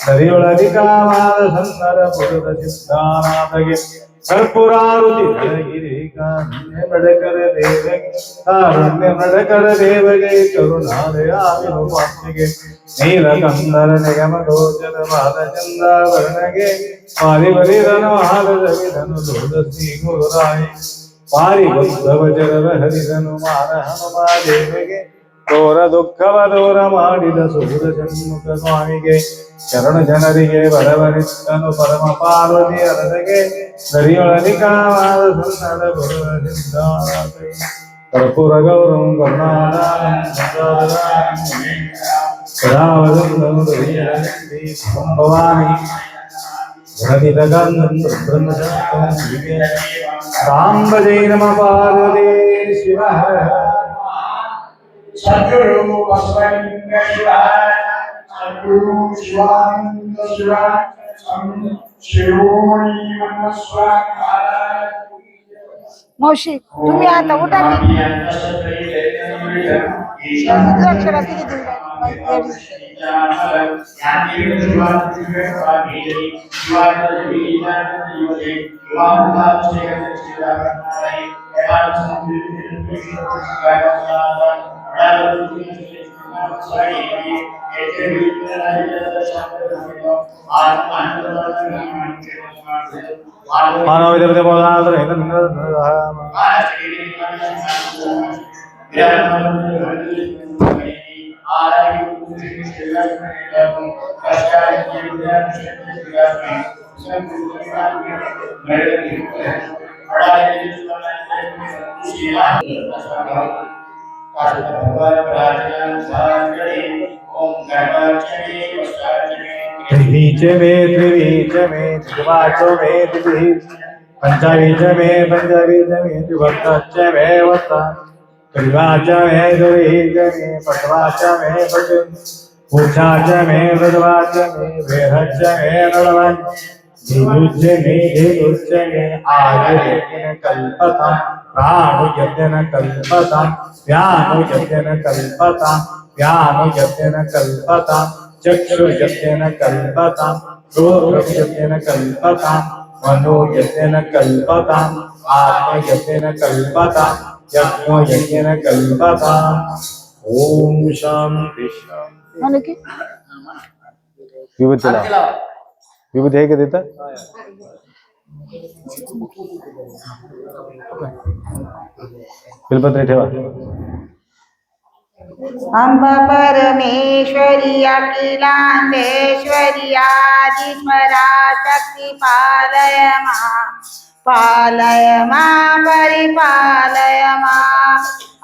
ಸರಿಯೊಳಗಿಕಾವಾದ ಸಂತರ ಪುರದ ಸಿದ್ಧಾನಾಥಗೆ कर्पूरारुति गिरी कारुण्य मडकर देवगे कारुण्य मडकर देवगे करुणालयाविनुपात्मिगे नीलकंदर निगम गोचर बालचंद्र वर्णगे पारिवरिधनु हालधनु दूरसी गुरुराय पारिबुद्धवजर हरिधनु मार हनुमा देवगे घोर ದುಃಖವ ದೂರ ಮಾಡಿದ ಸೂರ ಜನ್ಮುಖ ಸ್ವಾಮಿಗೆ ಶರಣ ಜನರಿಗೆ ಬರವರಿತ್ತನು ಪರಮ ಪಾರ್ವತಿ ಅರಸಗೆ ದರಿಯೊಳನಿಕಾವಾದ ಸನ್ನಡ ಗುರು ಸಿದ್ಧಾನಾಥಗೆ ಕರ್ಪೂರ ಗೌರಂ ಕರುಣಾಧಾರಂ ಸದಾವದಂದನು ಭವಾನಿ ಗಣತಿತಗಂಧಂ ಬ್ರಹ್ಮಶಾಸ್ತ್ರಂ ಸಾಂಬ ಜೈ ನಮ ಪಾರ್ವತಿ ಶಿವ सद्गुरु बसवलिंग शिवाय मावशी तुम्ही आता उठा की रुद्राक्षरा किती देऊ मानव विद्यापती बोलणार त्रिवीच मे त्रिवाच मे द्विभिः पंचवीच मे त्रिभक्तश्च मे वत्त त्रिवाच मे द्विभिः मे पटवाच मे पट पुरुषाच मे वृद्वाच मे वेहच मे नडवन् धीरुच मे आयुर्यज्ञ कल्पता प्राणुयज्ञ कल्पता व्यानुयज्ञ कल्पता व्यानुयज्ञ कल्पता चक्षुर्यज्ञ कल्पता श्रोत्रयज्ञ कल्पता मनोयज्ञ कल्पता आत्मयज्ञ कल्पता यज्ञ कल्पता। ओम शांति शांति। म्हणू की विभूती लावा. विभूती आहे का देता बिलपत्र ठेवा. अंबा परमेश्वरी अखिलांडेश्वरी आदिस्वरा शक्ति पालय मा परिपालय मा.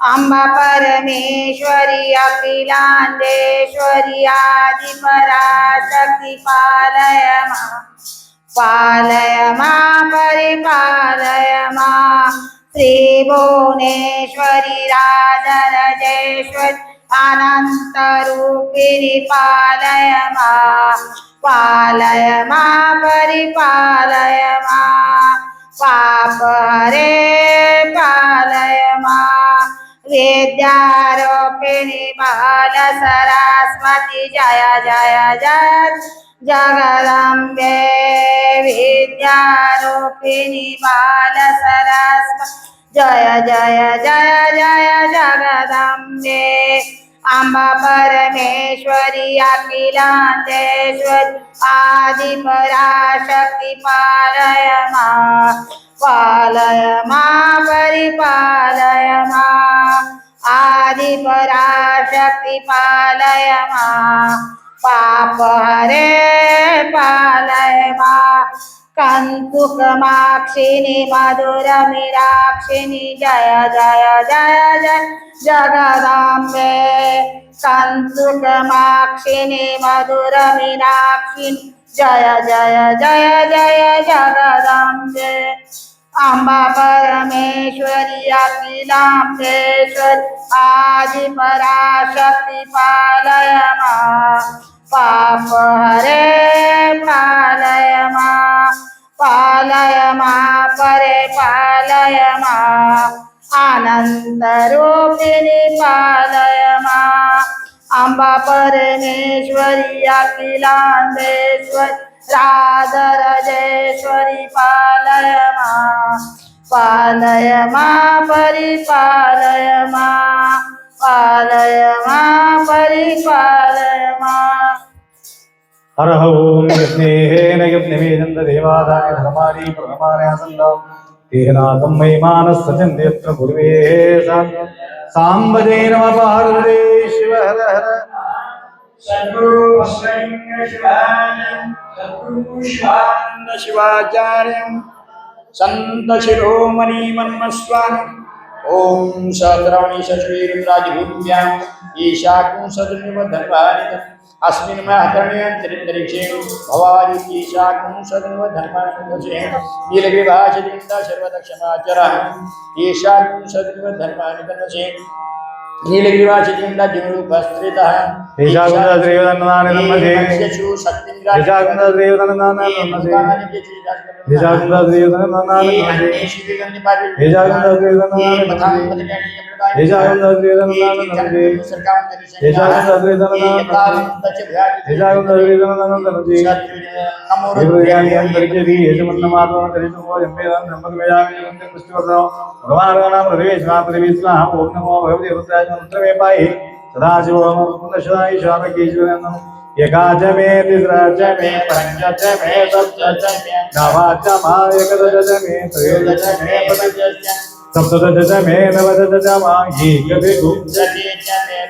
अंबा परमेश्वरी अखिलांडेश्वरी आदिपरा शक्ति पालय मा परिपालय मा. श्री भुवनेश्वरी राजराजेश्वरी अनंत रूपिणी पालय मा परिपालय मा. पाप हरे पालय मा. विद्यारूपिणी बाल सरस्वती जय जय जय जगदम्बे. विद्यारूपिणी बाल सरस्वती जय जय जय जय जगदम्बे. अंबा परमेश्वरी अखिलांडेश्वरी आदिपराशक्ति पालय मा परिपालय मा. आदिपराशक्ति पालय मा. पाप हरे पालय मा. कंतुकमाक्षिणी मधुर मीनाक्षिणी जय जय जय जय जगदम्बे. कंतुकमाक्षिणी मधुर मीनाक्षिणी जय जय जय जय जगदम्बे. अंबा परमेश्वरी अखिलांडेश्वरी आदिपराशक्ति पालय मा. पाप हरे पालय मा परे पालय मा. अनंत रूपिणी पालय मा. अंबा परमेश्वरी अखिलांडेश्वरी राजराजेश्वरी पालय मा परिपालय मा. परिपालय मा. हर ओम यज्ञेन यज्ञमेजन्त देवादाय धर्माणि प्रथमानि आसन्नम् तेनागं महिमानः सचन्त्यत्र गुरुवे साम्बजे नमः पार्वते शिव हर हर. सद्गुरु शिवाचार्यं संत शिरोमणि मन्मस्वामी. ओम सहस्राणि सचवीरुद्रादिभूम्यां ईशाकुं सदनिव धर्मानित अस्मिन् महतरणीयन्तरिक्षे भवानि ईशाकुं सदनिव धर्मानितसे नीलग्रीवाचरिन्द सर्वदक्षमाचरः ईशाकुं सदनिव धर्मानितसे नीलग्रीवाचरिन्द दिवरूपस्थितः ईशागुंदश्रीवदन्नानि नमसे ईशागुंदश्रीवदन्नानि नमसे ईशागुंदश्रीवदन्नानि नमसे ईशागुंदश्रीवदन्नानि नमसे ईशागुंदश्रीवदन्नानि नमसे ईशागुंदश्रीवदन्नानि नमसे ईशागुंदश्रीवदन्नानि नमसे देवयानि अंतरिक्षे यजमन्नमातो दरितो यम्बेरं ब्रह्मवेदामि यन्ते पुष्टिवर्धनो भगवानां प्रवेशना प्रवेशना ओम नमो भगवते रुद्राय मंत्रमे पाहि सदाशिव पुण्यशदाय शारकेश्वरनं एकाच मे तिस्राच मे पंचच मे सप्तच मे नवाच मा एकदश मे त्रयोदश मे पञ्चच सप्तदश मे नवदश मा एकविंशति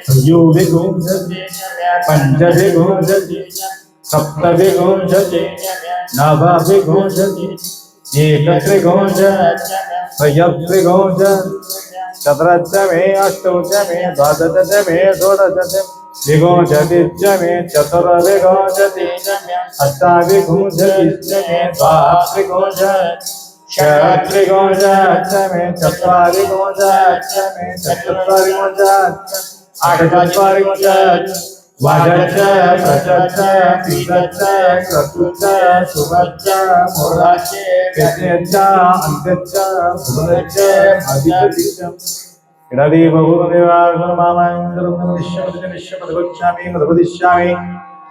त्रयोविंशति पञ्चविंशति सप्तविंशति नवविंशति एकत्रिंशत् त्रयत्रिंशत् चतुर्थ मे अष्टौच मे द्वादश मे षोडश विंशतिश्च मे चतुर्विंशतिश्च मे अष्टाविंशतिश्च मे द्वात्रिंशत् षट्त्रिंशत् मे चत्वारिंशत् मे चतुर्विंशत् अष्टचत्वारिंशत् वाजच्च प्रचच्च पीतच्च क्रतुच्च सुभच्च मूढच्च कृत्यच्च अन्त्यच्च भुवनच्च अधिपतिच्च इडादी बहुदेवागुणमामायन्द्रमनिष्यपतिनिष्यपतिगच्छामि मधुपदिष्यामि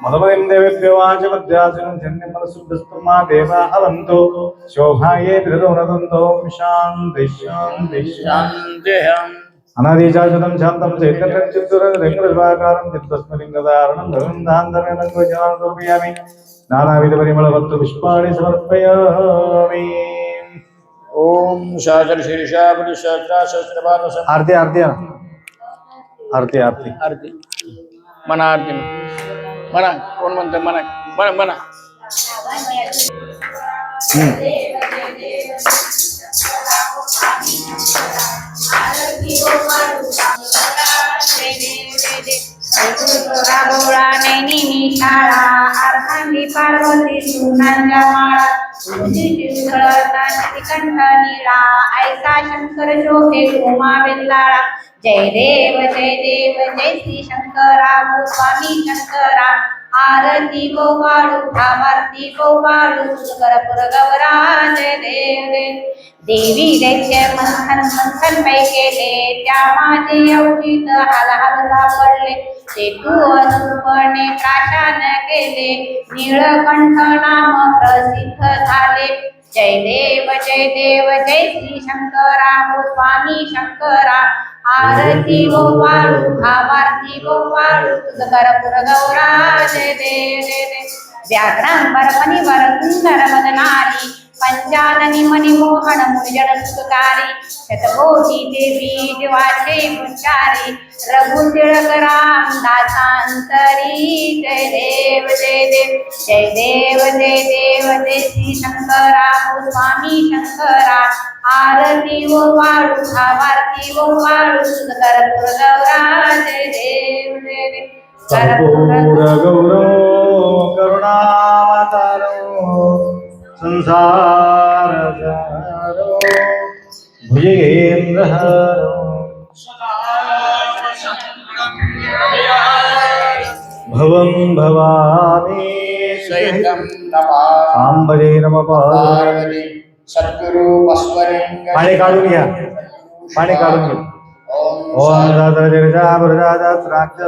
मधुपदिं देवेभ्यो वाचमध्यासिनं धन्यं मनसुद्धस्तमा देवा अवन्तो शोभाये विदधोनदन्तो शान्ति शान्ति शान्तिः अनादिशाश्वतं शान्तं चैतन्यं चित्तुरङ्गरङ्गरज्वाकारं चित्तस्मलिङ्गधारणं भगवन्तान्तर्गतं भजनान् समर्पयामि नानाविधपरिमलवस्तुपुष्पाणि समर्पयामि ओम सहस्र शीर्षा पुरुष सहस्रा सहस्रपाद आरती आरती आरती आरती आरती मना आरती मना कोण म्हणतं मना मना मना गोळा नैनी शाळा अर्धांगी पार्वती सुनांच्या माळा कंठ निळा ऐसा शंकर शोभे उमा बेल्लाळा जय देव जय श्री शंकरा स्वामी शंकरा आरती गोवाळू भावारती गोवाळू करपुर गौरा जय देव देवी दैत्य मंथन मंथन पै केले त्या माझे अवचित हाल हालला पडले ते तू अनुपणे प्राशान केले नीळकंठ नाम प्रसिद्ध झाले जय देव जय श्री शंकरा स्वामी शंकरा आरती गोपाळू भावारती गोपाळू तुझ करपुर गौरा जय देव व्याघ्रांबर फणीवर सुंदर वदनारी पंचाननी मणिमोहन मुनिजन सुखकारी शतकोटी देवी जीवाचे गुंचारी रघु तिलक राम दासांतरी जय देव जय श्री शंकरा स्वामी शंकरा आरती गोपाळू भावारती गोपाळू करपुर गौरा जय देव कर्पूर गौरव करुणावतारो संसार सारो भुजगेन्द्रहारो भवं भवानी सहितं नमा सांबरे नमः पार्वती सद्गुरु वस्वरेंग पाणी काढून घ्या पाणी काढून घ्या ओम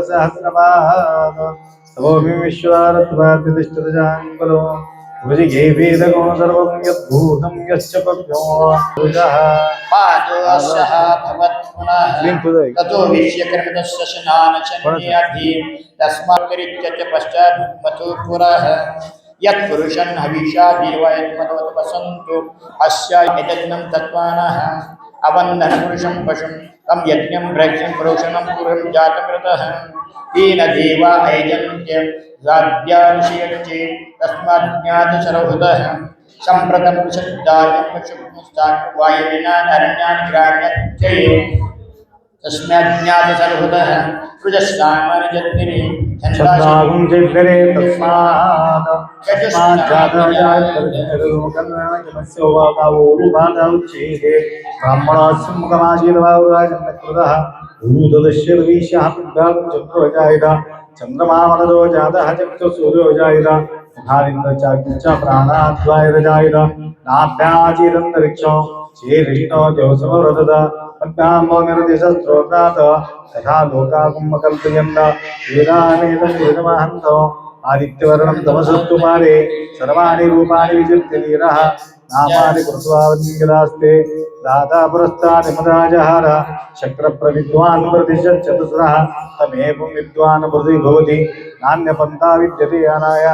सहस्रपाद सभोमि विश्वारत्वातिष्ठितजाङ्गलो भुजिगे वेदगो सर्वं यद्भूतं यश्च पव्यो भुजः पादोऽस्यः भवत्पुनः ततो विश्वकर्मतस्य स्नानचन्याधि तस्मात्करित्यच पश्चात् मतो पुरः यत्पुरुषं हविषा देवायत्मदवत् वसन्तु अस्य यजनं तत्त्वानः अवन्दनपुरुषं पशुं तं यज्ञं प्रयज्ञं पुरुषणं पूर्वं जातमृतः तेन देवा ऐजन्त्य राज्याभिषेक्ये तस्मात् ज्ञातसर्वभूतः सम्प्रतं शब्दायं पशुपुंस्तात् वायुविनान् अरण्यान् ग्राम्यत्यये तस्मात् ज्ञातसर्वभूतः कृजस्सामर्जद्गिरि छन्दागुं चिद्गरे तस्मात् जातजातर्जनरोगन्नयमस्य वाकावोरुपादौच्छेदे ब्राह्मणस्य मुखमाशीलवायुराजन्नकृतः भूतदस्य विशाः चक्रवजायिता चंद्रमा मनदो जातः चक्षु सूर्यो जायत मुखारिन्द्र चाग्निश्च प्राणाद्वायुर जायत नाभ्याचीदन्तरिक्षो श्रीकृष्णो द्योसमवदत पद्माम्बो निर्दिशस्त्रोत्रात् तथा लोकाकुम्भकल्पयन् वेदानेदं वेदमहन्तो आदित्यवर्णं तमसस्तु पारे सर्वाणि रूपाणि विचित्य वीरः नामानि कृत्वा वन्यदास्ते दाता पुरस्तात् मदाजहार शक्रप्रविद्वान् प्रतिशतचतुस्रः तमेवं विद्वान् प्रतिभवति नान्यपन्था विद्यते अनाय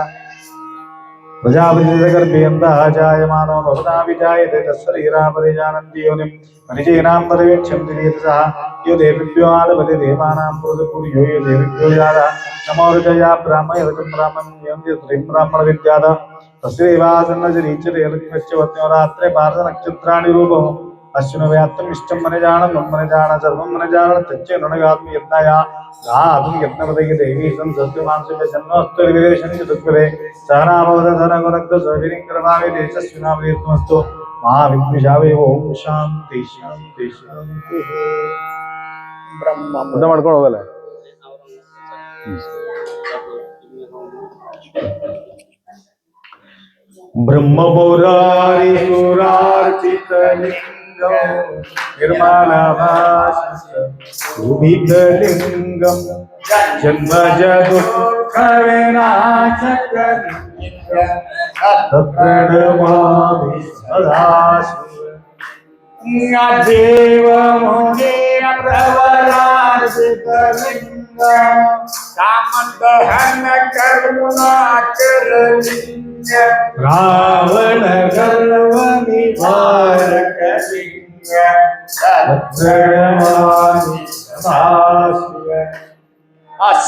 प्रजापतिर्गर्भयन्तः जायमानो भवता विजायते तस्सरीरा परिजानन्ति योनिं परिचयनां परिवेक्षन्ति वेदसः यो देवेभ्यो आदपति देवानां पुरुषपुर्यो यो देवेभ्यो यादः नमो ऋजया ब्राह्मणे ऋजं ब्राह्मण्यं यत्रिं ब्राह्मणविद्याद तस्यैवासन्नजरीचरे लक्ष्मीश्च रात्रे भारतनक्षत्राणि रूपम् अश्विनो व्यात्तम् इष्टं मनजानं मनजान सर्वं मनजान तच्चे नुणगात्म यत्नाया गातुं यत्नपदये देवी संसत्यमांसमे जन्मस्तु विदेशं चतुष्पदे सहनाभवदधनगुणक्तो सविरिङ्क्रमावे देशस्विनावेत्मस्तु महाविद्विषावे ओम शांति शांति शांति ಬ್ರಹ್ಮ ಊಟ ಮಾಡ್ಕೊಂಡು ಹೋಗಲ್ಲ ब्रह्मपौरारि सुरार्चितलिङ्गं निर्मलभाषितलिङ्गं जन्मजदुःखविनाशकलिङ्गं तत्प्रणमामि सदा देवमुनिप्रवरार्चितलिङ्गं कामदहन करुणाकरलिङ्ग रावण गर्व निवारक लिंग प्रणमामि सदाशिव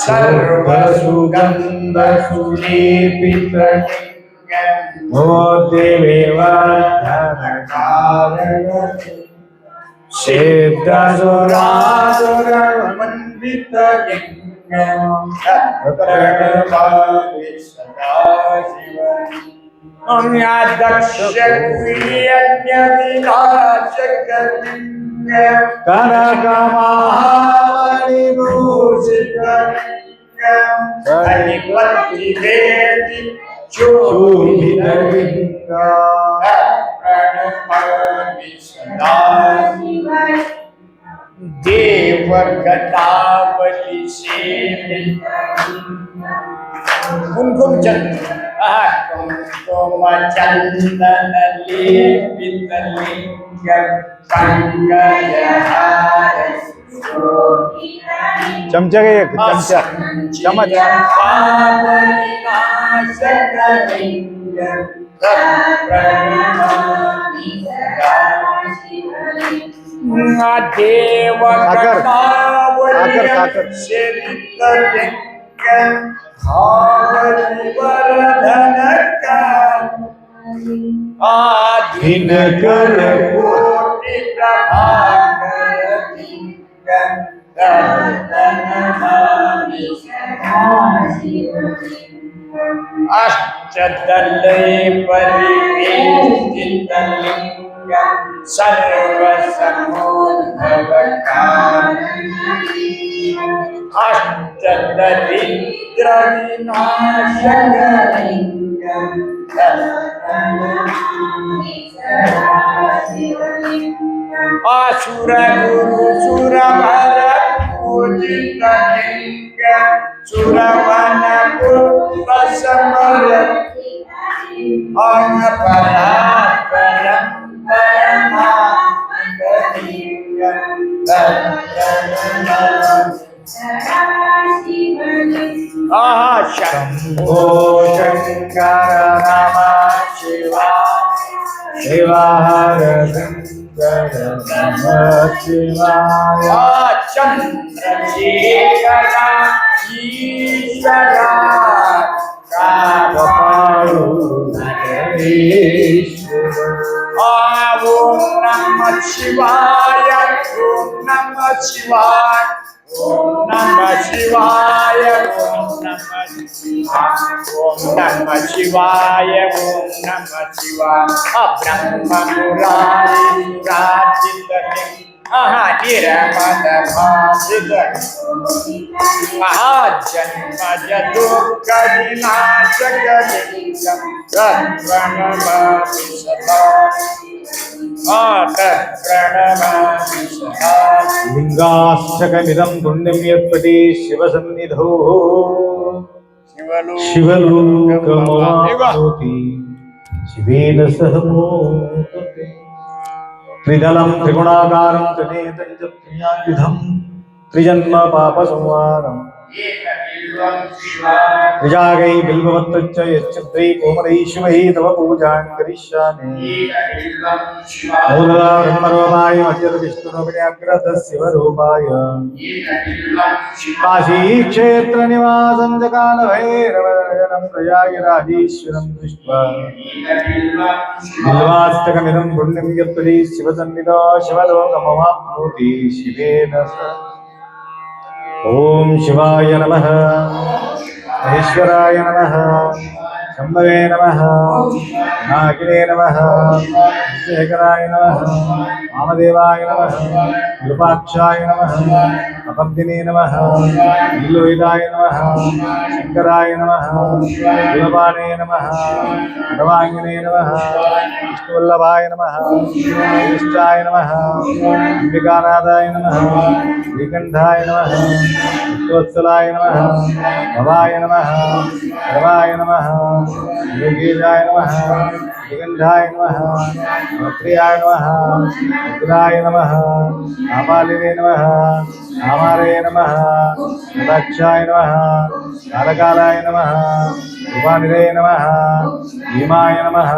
सर्व सुगंध सुलेपित लिंग ओ देवेवर्धन कारण सिद्धसुरासुर वंदित लिंग प्रणमामि सदाशिव दक्षक्रियज्ञविनाशकलिङ्ग कनकमहामणिभूषितलिङ्ग हरिपतिवेदि शोभितलिङ्ग प्रणमामि सदा देवगतावली सेवित कुमकुम चंद्र कुमकुम चंदन लेपित लिंग पंकजहार चमचा का एक चमचा चम्मच पावनाशक लिंग प्रणमामि सदा साखर आधीन कर कोटि प्रभाकर अष्टदले परिवेष्टित लिंग सर्वसमोद्भवकारणि अष्टदरिद्र विनाशकलिङ्गं असुर गुरु सुरवर पूजितलिङ्गं सुरवन पुष्प समरति अनपरापरं शंभो शंकर नमः शिवाय शिवाय शंकर नमः शिवाय चंद्रशेखर ईश्वरा कामपालु नरेश्वर ओम नमः शिवाय ओम नमः शिवाय ओम नमः शिवाय ओम नमः शिवाय ओम नमः शिवाय ब्रह्म मुरारी सुरार्चित लिंग महानिरमदभासित महाजन्मज दुःख विनाशक लिंगं तत्प्रणमामि सदा तत्प्रणमामि सदा लिंगाश्चकमिदं पुण्यं यत्पटे शिवसन्निधौ शिवलोकमवाप्नोति शिवेन सह मोदते त्रिदलं त्रिगुणाकारं त्रिनेत्रं च त्रियायुधं त्रिजन्म पापसंहारम् त्रिजागै बिल्वपत्रच्च यच्चन्द्रै कोमलै शिवै तव पूजां करिष्यामि मूलदा ब्रह्मरूपाय मध्यविष्णुरमण्याग्रतः शिवरूपाय काशीक्षेत्रनिवासं जकालभैरवनयनं प्रयागराजीश्वरं दृष्ट्वा बिल्वाष्टकमिदं पुण्यं यत्पदे शिवसन्निधौ शिवलोकमवाप्नोति शिवेन सह ओम शिवाय नमः महेश्वराय नमः शंभवे नमः नागिने नमः विश्वेश्वराय नमः वामदेवाय नमः विरूपाक्षाय नमः अपब्दिने नमः नीलोहिताय नमः शंकराय नमः कुलपाणे नमः सर्वांगिने नमः विष्णुवल्लभाय नमः विष्टाय नमः अंबिकानाथाय नमः श्रीकंठाय नमः विष्णुवत्सलाय नमः भवाय नमः सर्वाय नमः योगीजाय नमः श्रीकंठाय नमः भक्त्रियाय नमः रुद्राय नमः कापालिने नमः कामारे नमः दक्षाय नमः कालकालाय नमः उपानिरे नमः भीमाय नमः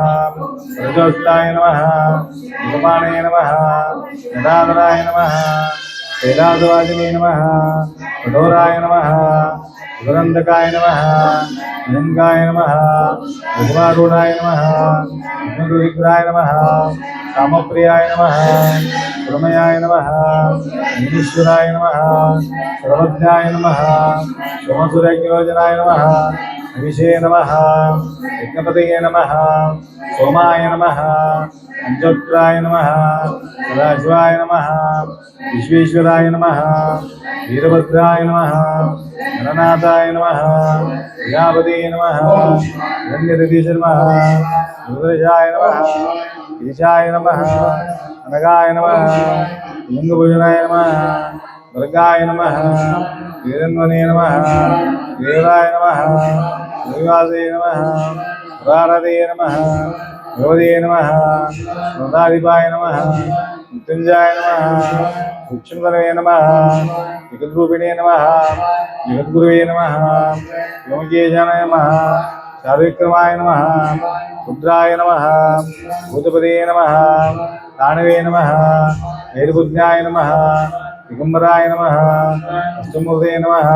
प्रजोस्ताय नमः उपाणे नमः गदाधराय नमः वेदादवादिने नमः कठोराय नमः दुरंधकाय नमः लिंगाय नमः भगवारूढ़ाय नमः विघ्नविग्रहाय नमः कामप्रियाय नमः प्रमयाय नमः ईश्वराय नमः सर्वज्ञाय नमः सोमसुरज्ञोजनाय नमः हविषे नमः यज्ञपतये नमः सोमाय नमः पंचोत्राय नमः सदाशिवाय नमः विश्वेश्वराय नमः वीरभद्राय नमः गणनाथाय नमः प्रजापते नमः हिरण्यहृदय नमः रुद्रजाय नमः ईशाय नमः अनगाय नमः लिंगभुजनाय नमः वर्गाय नमः वीरन्वने नमः देवाय नमः श्रीवासे नमः पुरारते नमः भगवते नमः सदाधिपाय नमः मृत्युंजयाय नमः सूक्ष्मतरवे नमः जगद्रूपिणे नमः जगद्गुरुवे नमः योगेशाय नमः शाविक्रमाय नमः रुद्राय नमः भूतपदे नमः ताणवे नमः वेदबुद्ध्याय नमः दिगंबराय नमः अष्टमूर्ते नमः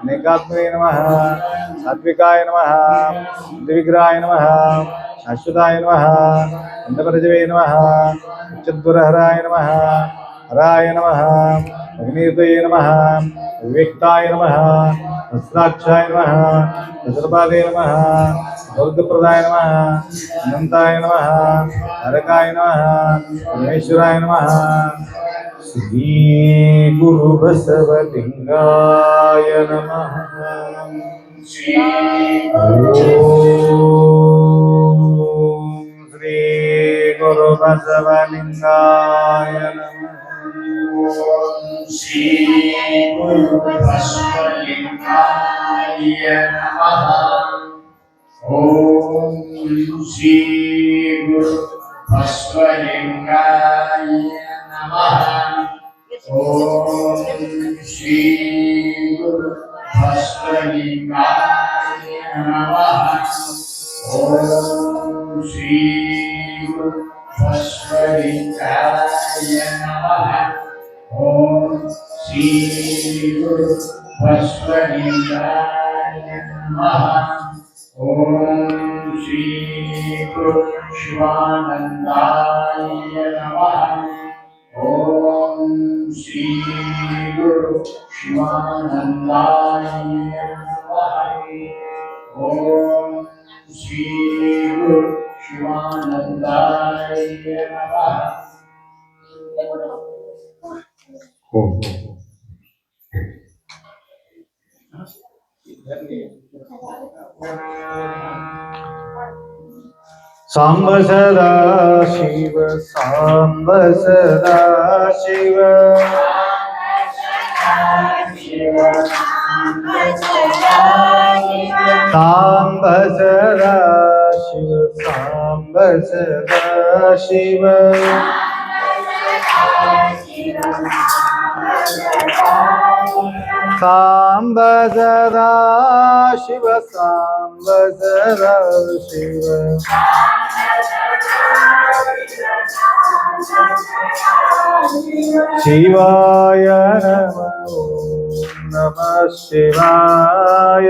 अनेकात्मने नमः सात्विकाय नमः बुद्धिविग्रहाय नमः शाश्वताय नमः अंधपरजवे नमः उच्चद्वरहराय नमः हराय नमः अग्नियुतये नमः विवेक्ताय नमः वस्त्राक्षाय नमः दशरपादे नमः दुर्गप्रदाय नमः अनंताय नमः नरकाय नमः परमेश्वराय नमः श्री गुरु बसवलिंगाय नमः ओम श्री गुरु बसवलिंगाय नमः श्री गुरु बसवलिंगाय नमः ओम श्री गुरु बसवलिंगाय नमः ओम श्री गुरु बसवलिंगाय नमः ओम श्री गुरु बसवलिंगाय नमः ओम श्री गुरु बसवलिंगाय नमः ओम श्री गुरु शिवानंदाय नमः ओम श्री गुरु शिवानंदाय नमः ओम श्री गुरु शिवानंदाय नमः सांब सदा शिव, सांब सदा शिव, सांब सदा शिव, सांब सदा शिव, सांब सदा शिव, सांब सदा शिव, शिवाय नमः शिवाय,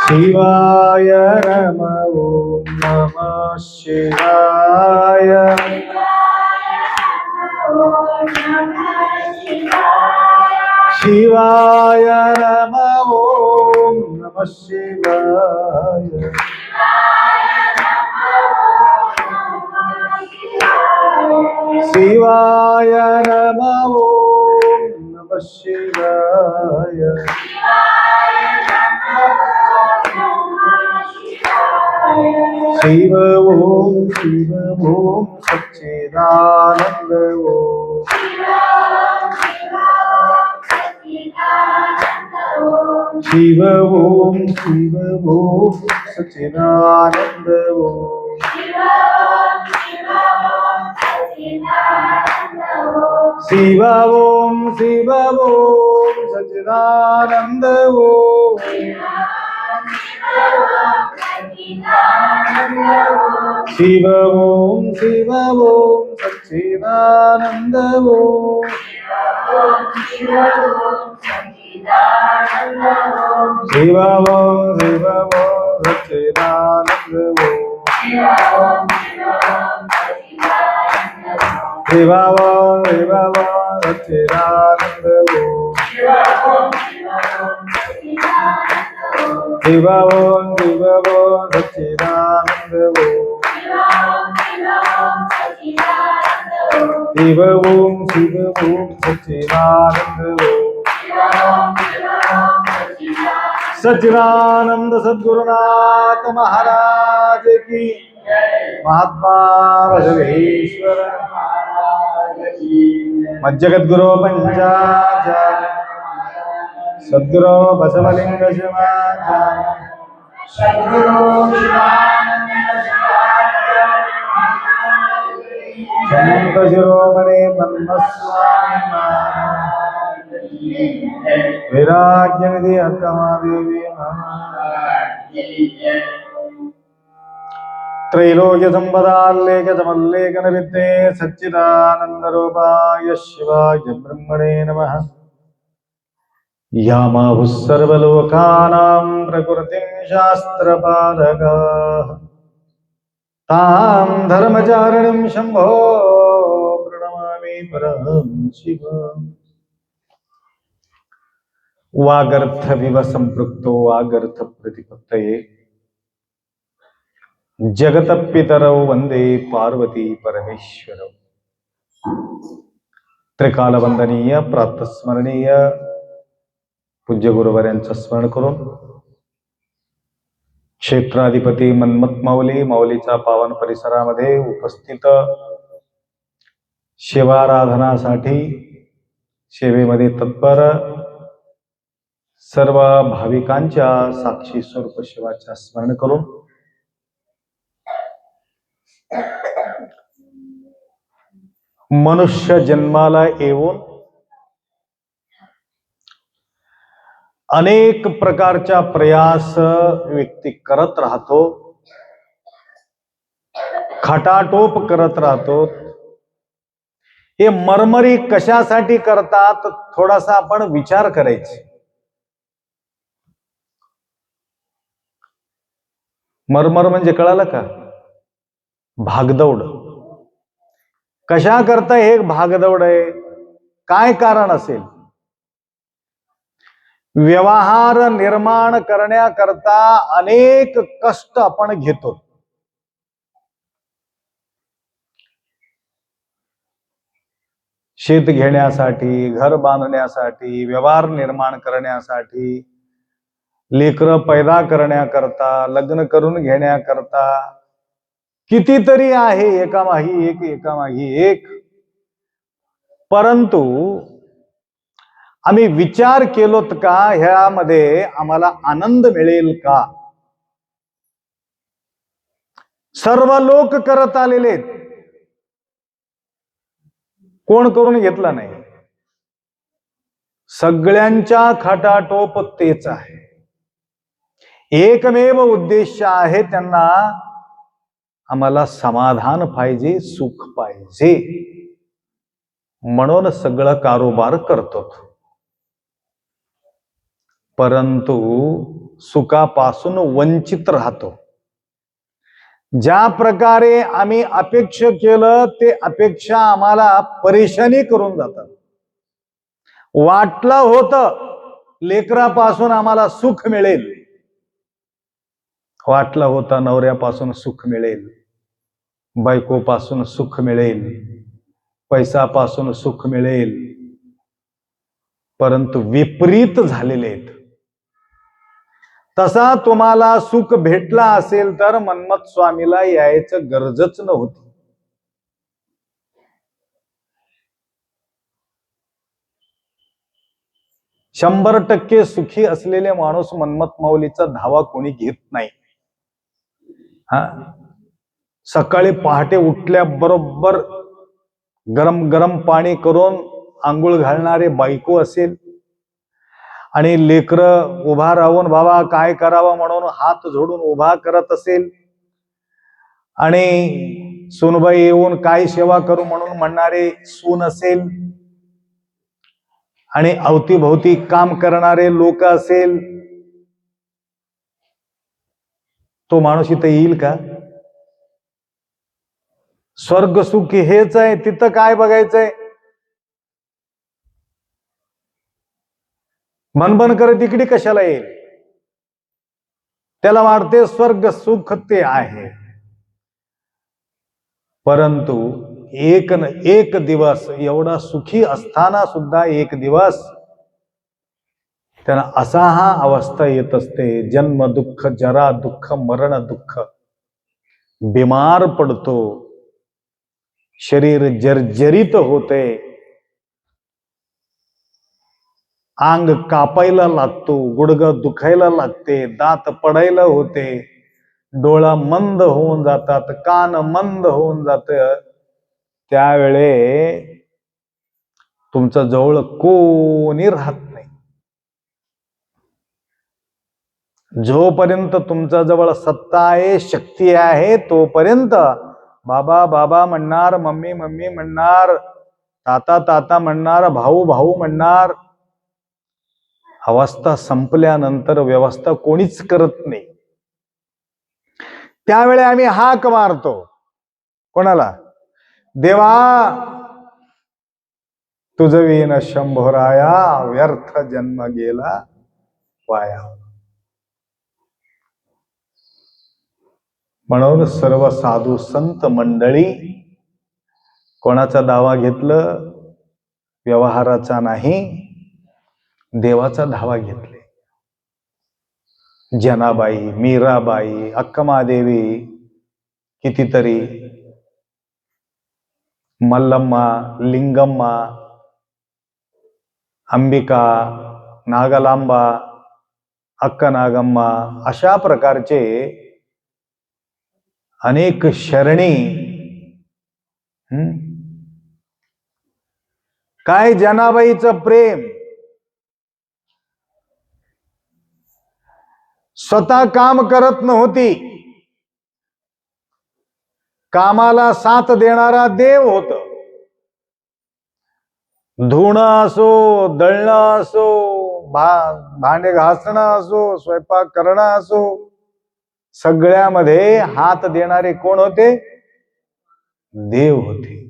शिवाय नमः शिवाय, शिवाय नमः शिवाय, शिवाय नमः शिवाय, शिव ओम सच्चिदानंद ओम, शिव ओम सच्चिदानंद ओम, शिव ओम सच्चिदानंद ओम, शिव ओम सच्चिदानंद ओम, शिव ओम सच्चिदानंद ओम, शिव ओम सच्चिदानंद ओम, शिव ओम सच्चिदानंद ओम, शिव ओम सच्चिदानंद ओम, सच्चिदानंद सद्गुरुनाथ महाराज की, महात्मा बसवेश्वर मज्जगद्गुरो पंचाचार्य सद्गुरो बसवलिंग शिवाचार्य, सद्गुरो संत शिरोमणी ब्रह्मस्वामी महाराज, विराज्यनिधि अक्कमादेवी महाराज, त्रैलोक्य संपदाल्लेख समल्लेखन विद्ये सच्चिदानंद रूपाय शिवाय ब्रह्मणे नमः। यामाहुः सर्वलोकानां प्रकृतिं शास्त्रपादकाः, तां धर्मचारिणीं शम्भो प्रणमामि परं शिवम्। वागर्थ विव संपृक्तो वागर्थ प्रतिपत्तये, जगत पितरौ वंदे पार्वती परमेश्वरौ। त्रिकाल वंदनीय प्रातस्मरणीय पूज्य गुरुवर्यांचं स्मरण करून क्षेत्राधिपती मन्मथ माऊली माऊलीच्या पावन परिसरामध्ये उपस्थित शिवाराधनासाठी सेवेमध्ये तत्पर सर्व भाविकांच्या साक्षी स्वरूप शिवाच्या स्मरण करून मनुष्य जन्माला येऊन अनेक प्रकारच्या प्रयास व्यक्ती करत राहतो, खटाटोप करत राहतो। हे मरमरी कशासाठी करतात थोडासा आपण विचार करायचे। मरमर म्हणजे कळालं का? भागदौड। कशा करता हे भागदौड आहे? काय कारण असेल? व्यवहार निर्माण करण्याकरता अनेक कष्ट आपण घेतो। शेत घेण्यासाठी, घर बांधण्यासाठी, व्यवहार निर्माण करण्यासाठी, लेकरं पैदा करण्याकरता, लग्न करून घेण्याकरता कितीतरी आहे, एकामागे एक एकामागे एक. परंतु आम्ही विचार केलोत का ह्यामध्ये आम्हाला आनंद मिळेल का? सर्व लोक करत आलेले आहेत, कोण करून घेतला नाही. सगळ्यांच्या खटाटोप तेच आहे, एकमेव उद्देश आहे त्यांना, आम्हाला समाधान पाहिजे, सुख पाहिजे, म्हणून सगळं कारोबार करतो. परंतु सुखापासून वंचित राहतो. ज्या प्रकारे आम्ही अपेक्षा केलं ते अपेक्षा आम्हाला परेशानी करून जातात. वाटलं होतं लेकरापासून आम्हाला सुख मिळेल, वाटलं होतं नवऱ्यापासून सुख मिळेल, बायकोपासून सुख मिळेल, पैसापासून सुख मिळेल, परंतु विपरीत झालेले आहेत. तसा तुम्हाला सुख भेटला असेल तर मन्मथ स्वामीला यायचं गरजच नव्हती. शंभर टक्के सुखी असलेले माणूस मन्मथ माऊलीचा धावा कोणी घेत नाही. सकाळी पहाटे उठल्याबरोबर गरम गरम पाणी करून आंघोळ घालणारे बायको असेल आणि लेकरं उभा राहून बाबा काय करावं म्हणून हात जोडून उभा करत असेल आणि सूनबाई येऊन काय सेवा करू म्हणून म्हणणारे सून असेल आणि अवतीभोवती काम करणारे लोक असेल, तो माणूस इथं येईल का? स्वर्ग सुख हेच आहे, तिथं काय बघायचंय? मनबन करत इकडे कशाला येईल? त्याला वाटते स्वर्ग सुख ते आहे. परंतु एक दिवस एवढा सुखी असताना सुद्धा एक दिवस त्यांना असा हा अवस्था येत असते, जन्म दुःख, जरा दुःख, मरण दुःख, बिमार पडतो, शरीर जर्जरित होते, अंग कापायला लागतो, गुडघं दुखायला लागते, दात पडायला होते, डोळा मंद होऊन जातात, कान मंद होऊन जात. त्यावेळे तुमच्या जवळ कोणी राहत नाही. जोपर्यंत तुमच्या जवळ सत्ता आहे, शक्ती आहे, तोपर्यंत बाबा बाबा म्हणणार, मम्मी मम्मी म्हणणार, ताता ताता म्हणणार, भाऊ भाऊ म्हणणार. अवस्था संपल्यानंतर व्यवस्था कोणीच करत नाही. त्यावेळी आम्ही हाक मारतो, कोणाला? देवा तुझ विन शंभराया, व्यर्थ जन्म गेला वाया. म्हणून सर्व साधू संत मंडळी कोणाचा दावा घेतलं? व्यवहाराचा नाही, देवाचा धावा घेतले. जनाबाई, मीराबाई, अक्कमादेवी, कितीतरी, मल्लम्मा, लिंगम्मा, अंबिका, नागलांबा, अक्कनागम्मा, अशा प्रकारचे अनेक शरणी. काय जनाबाईचं प्रेम! स्वतः काम करत नव्हती, कामाला साथ देणारा देव होत. धुणं असो, दळणं असो, भांडे घासणं असो, स्वयंपाक करणं असो, सगळ्यामध्ये हात देणारे कोण होते? देव होते.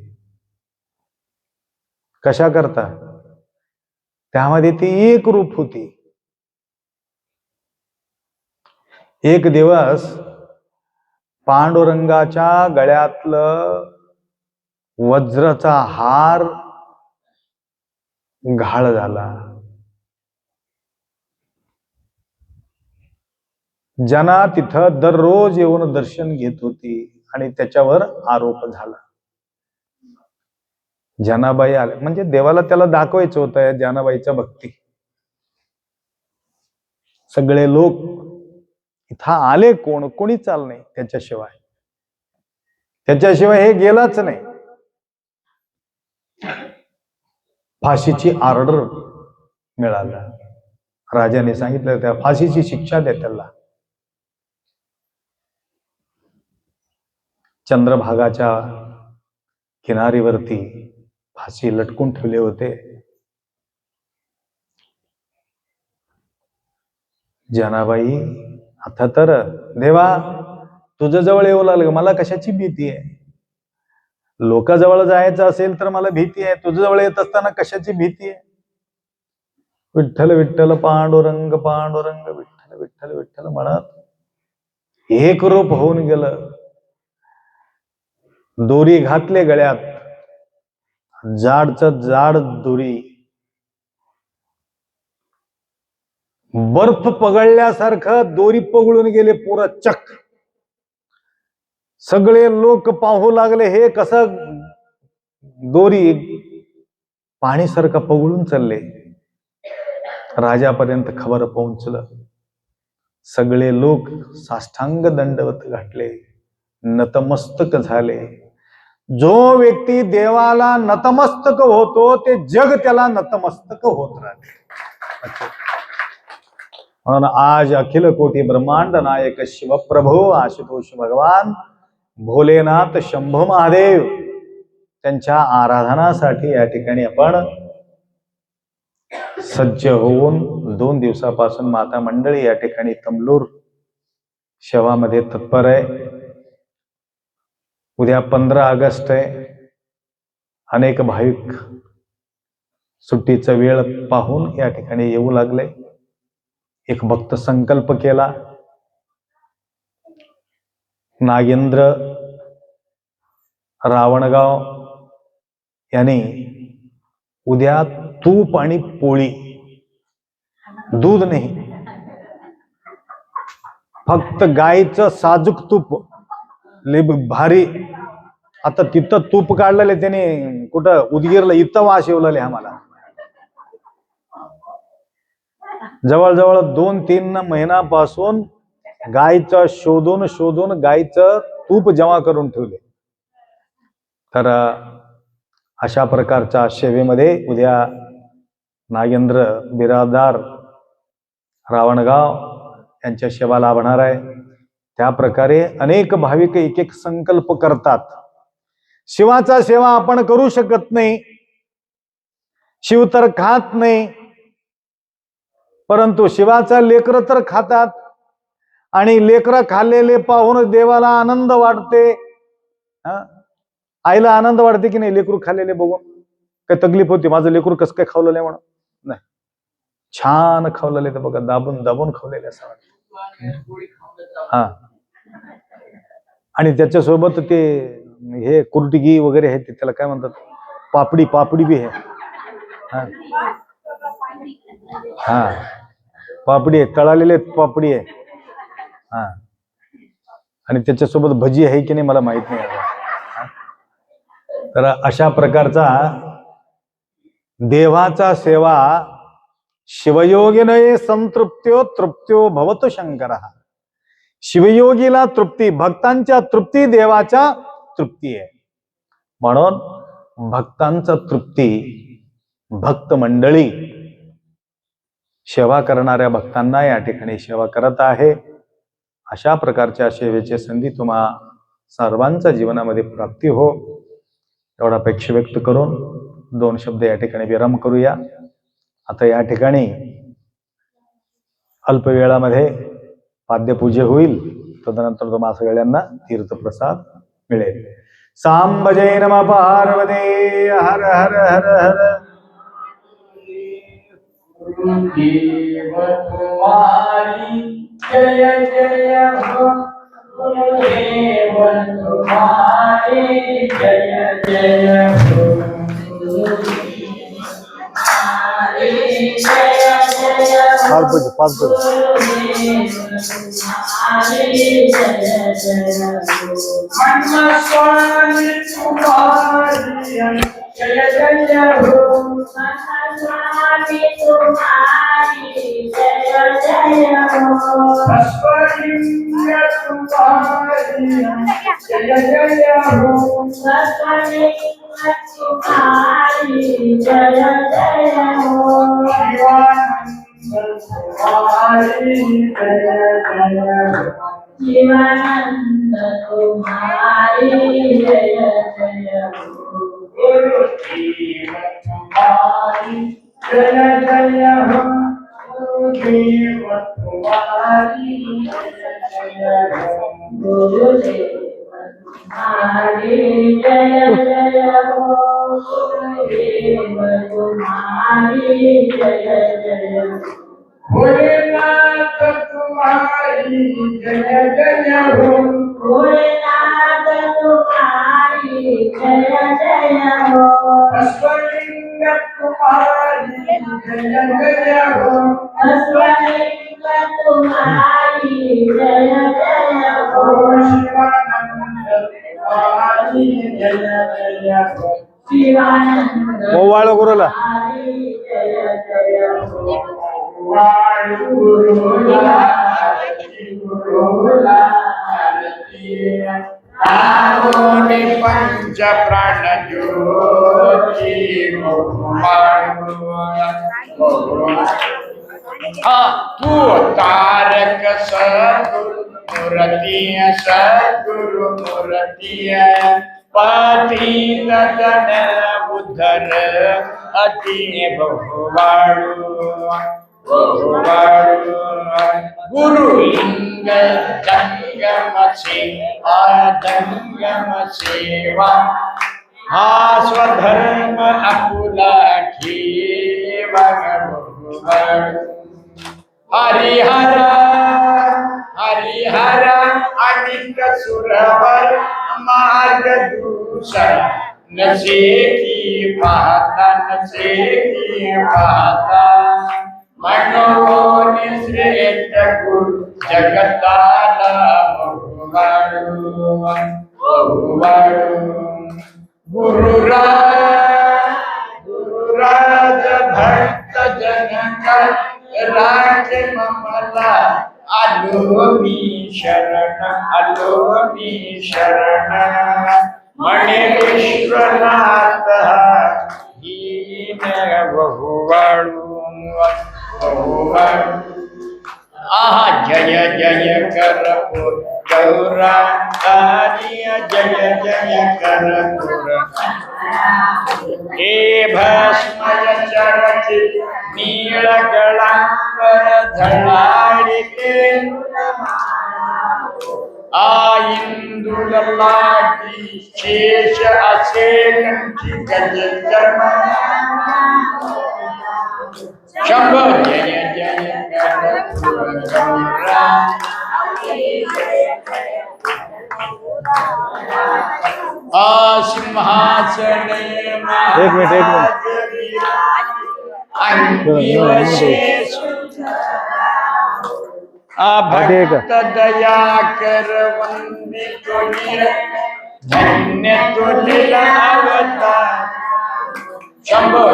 कशा करता? त्यामध्ये ती एक रूप होती. एक दिवस पांडुरंगाच्या गळ्यातलं वज्राचा हार घाळ झाला. ज्यांना तिथं दररोज येऊन दर्शन घेत होती आणि त्याच्यावर आरोप झाला. जनाबाई आले म्हणजे देवाला त्याला दाखवायचं होतं जनाबाईच्या भक्ती. सगळे लोक इथं आले, कोणी चाल नाही त्याच्याशिवाय हे गेलाच नाही. फाशीची ऑर्डर मिळाला. राजाने सांगितलं त्या फाशीची शिक्षा द्या त्याला. चंद्रभागाच्या किनारीवरती फाशी लटकून ठेवले होते. जनाबाई आता तर देवा तुझ्या जवळ येऊ लागलं, मला कशाची भीती आहे? लोकांजवळ जायचं असेल तर मला भीती आहे, तुझ्या जवळ येत असताना कशाची भीती आहे? विठ्ठल विठ्ठल पांडुरंग पांडुरंग विठ्ठल विठ्ठल विठ्ठल म्हणत एक रूप होऊन गेलं. दोरी घातले गळ्यात, जाडच जाड दोरी, बर्फ पगळल्यासारखं दोरी पगळून गेले पुरं चक्क. सगळे लोक पाहू लागले हे कसं दोरी पाणीसारखं पगळून चालले. राजापर्यंत खबर पोहोचलं. सगळे लोक साष्टांग दंडवत घातले, नतमस्तक झाले. जो व्यक्ती देवाला नतमस्तक होतो ते जग त्याला नतमस्तक होत राहते. म्हणून आज अखिल कोटी ब्रह्मांड नायक शिवप्रभू आशुतोष भगवान भोलेनाथ शंभू महादेव त्यांच्या आराधनासाठी या ठिकाणी आपण सज्ज होऊन 2 दिवसापासून माता मंडळी या ठिकाणी तमलूर सेवामध्ये तत्पर आहे. उद्या 15 ऑगस्ट आहे. अनेक भाविक सुट्टीचा वेळ पाहून या ठिकाणी येऊ लागले. एक भक्त संकल्प केला, नागेंद्र रावणगाव यांनी उद्या तूप आणि पोळी, दूध नाही, फक्त गायचं साजूक तूप लय भारी. आता तिथं तूप काढलेले त्याने कुठं उदगीरला इथं वास येवलेले आम्हाला. जवळजवळ 2-3 महिन्यापासून गायचं शोधून गायचं तूप जमा करून ठेवले. तर अशा प्रकारच्या सेवेमध्ये उद्या नागेंद्र बिरादार रावणगाव यांच्या सेवा लाभणार आहे. त्या प्रकारे अनेक भाविक एक एक संकल्प करतात. शिवाचा सेवा आपण करू शकत नाही, शिव तर खात नाही, परंतु शिवाचा लेकर तर खातात. आणि लेकर खाल्लेले पाहून देवाला आनंद वाटते. आईला आनंद वाटते की नाही लेकरू खाल्लेले बघून? काही तकलीफ होती माझं लेकरू कसं काय खावलेलं आहे म्हणून? नाही, छान खावलेले तर बघा, दाबून दाबून खावलेले असं वाटतं. हा, आणि त्याच्यासोबत ते हे कुर्टिगी वगैरे आहे, त्याला काय म्हणतात, पापडी बी आहे. हा, पापडी आहे, तळालेले पापडी आहे. हा, आणि त्याच्यासोबत भजी आहे की नाही मला माहित नाही. तर अशा प्रकारचा देवाचा सेवा शिवयोगिनये संतृप्त्यो तृप्त्यो भवतो शंकरः. शिवयोगीला तृप्ती, भक्तांच्या तृप्ती देवाच्या तृप्ती आहे. म्हणून भक्तांचा तृप्ती, भक्त मंडळी सेवा करणाऱ्या भक्तांना या ठिकाणी सेवा करत आहे. अशा प्रकारच्या सेवेची संधी तुम्हा सर्वांच्या जीवनामध्ये प्राप्ती हो, एवढा अपेक्षा व्यक्त करून 2 शब्द या ठिकाणी विराम करूया. आता या ठिकाणी अल्प वेळामध्ये पाद्यपूजा होईल, तदनंतर तुम्हा सगळ्यांना तीर्थप्रसाद मिळेल. सांब जय नमः पार्वती हर हर हर हर. गुरुदेव तुम्हारी जय जय हो, गुरुदेव तुम्हारी जय जय हो. पाच मनस्वामी तुम्हारी जय जय हो मनस्वामी तुम्हारी जय जय हो भस्मलिंग तुम्हारी जय जय हो भस्मलिंग तुम्हारी जय जय हो शिवानंद तुम्हारी जय जय हो गुरु देव तुम्हारी जय जय हो गुरुदेव तुम्हारी जय जय हो गुरुदेव तुम्हारी जय जय हो गुरुदेव तुम्हारी जय जय हो भोलेनाथ तुम्हारी जय जय हो भोलेनाथ तुम्हारी जय जय हो भस्मलिंग तुम्हारी जय जय हो भस्मलिंग तुम्हारी जय जय हो शिवानंद तुम्हारी जय जय हो शिवानंद ओवाळो गुरुला जय जय हो गुरुला आहोने पंच प्राण ज्योति तू तारक सद्गुरु मूर्ति पतित जन उद्धर अति बहुवाड़ु गुरु लिंग जंगम सेवा स्वधर्म अकुला हरिहर हरिहर अनिक सुरवर मार्ग दूषण नशे की पाता मनोन श्रेष्ठ गुरु जगताला गुरुराज भक्त जनक राज ममला अलोमी शरण मणि विश्वनाथ हीन बहुवाड़ू आहा जय जय कर गौरा जय जय कर हे भस्मय चरति नील गलांबर धड़ाड़िके इंदुललाटी शेष असे कंठी गज शंभो जय जय कर गौरा सिंहासन एक मिनट भक्त दया कर वंदित धन्य तुलिल अवतार शंभो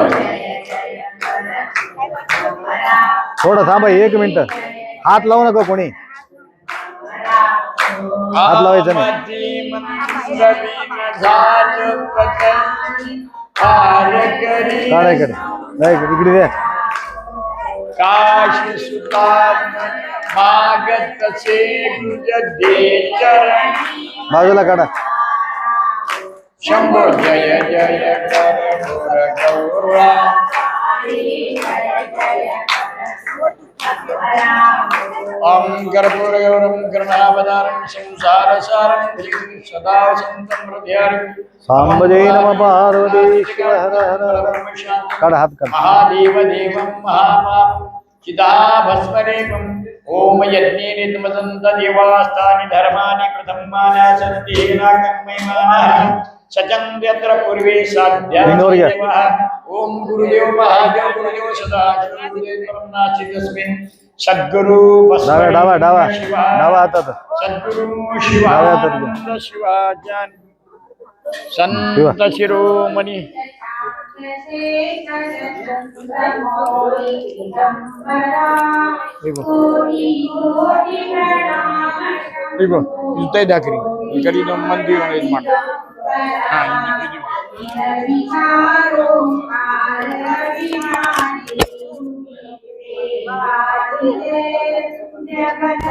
थोडं थांबा 1 मिनिट हात लावू नका कोणी हात लावायचं नाही काढायकडे इकडे द्या काशी सुतात्म मागत से गुज दे चरण बाजूला काढा शंभो जय जय कर गौरा ओम कर्पूरगौरम करुणावतारं संसारसारं भुजं सदा वसन्तं हृदयारं सांबजय नमः पार्वती शिव हर हर काढा हात काढा महादेव देवं महामां चिदाभस्मरेकं ओम यज्ञे नितमदन्त देवास्तानि धर्माणि प्रथमानासन्ति नाकम्मयमानः सचन्द्यत्र पूर्वे साध्याः ओम गुरुदेव महादेव गुरुदेव सदा गुरुदेव परमनाथि तस्मिन् सद्गुरु डावा डावा शिवा डावा हातात सद्गुरु डाव्या हातात घ्या. शिवानंद शिवाचार्य संत शिरोमणी ಇಲ್ತೈ ದಾಕ್ರಿ ಈ ಕಡೆ ನಮ್ಮ ಮಂದಿ ಇದು ಮಾಡ जगत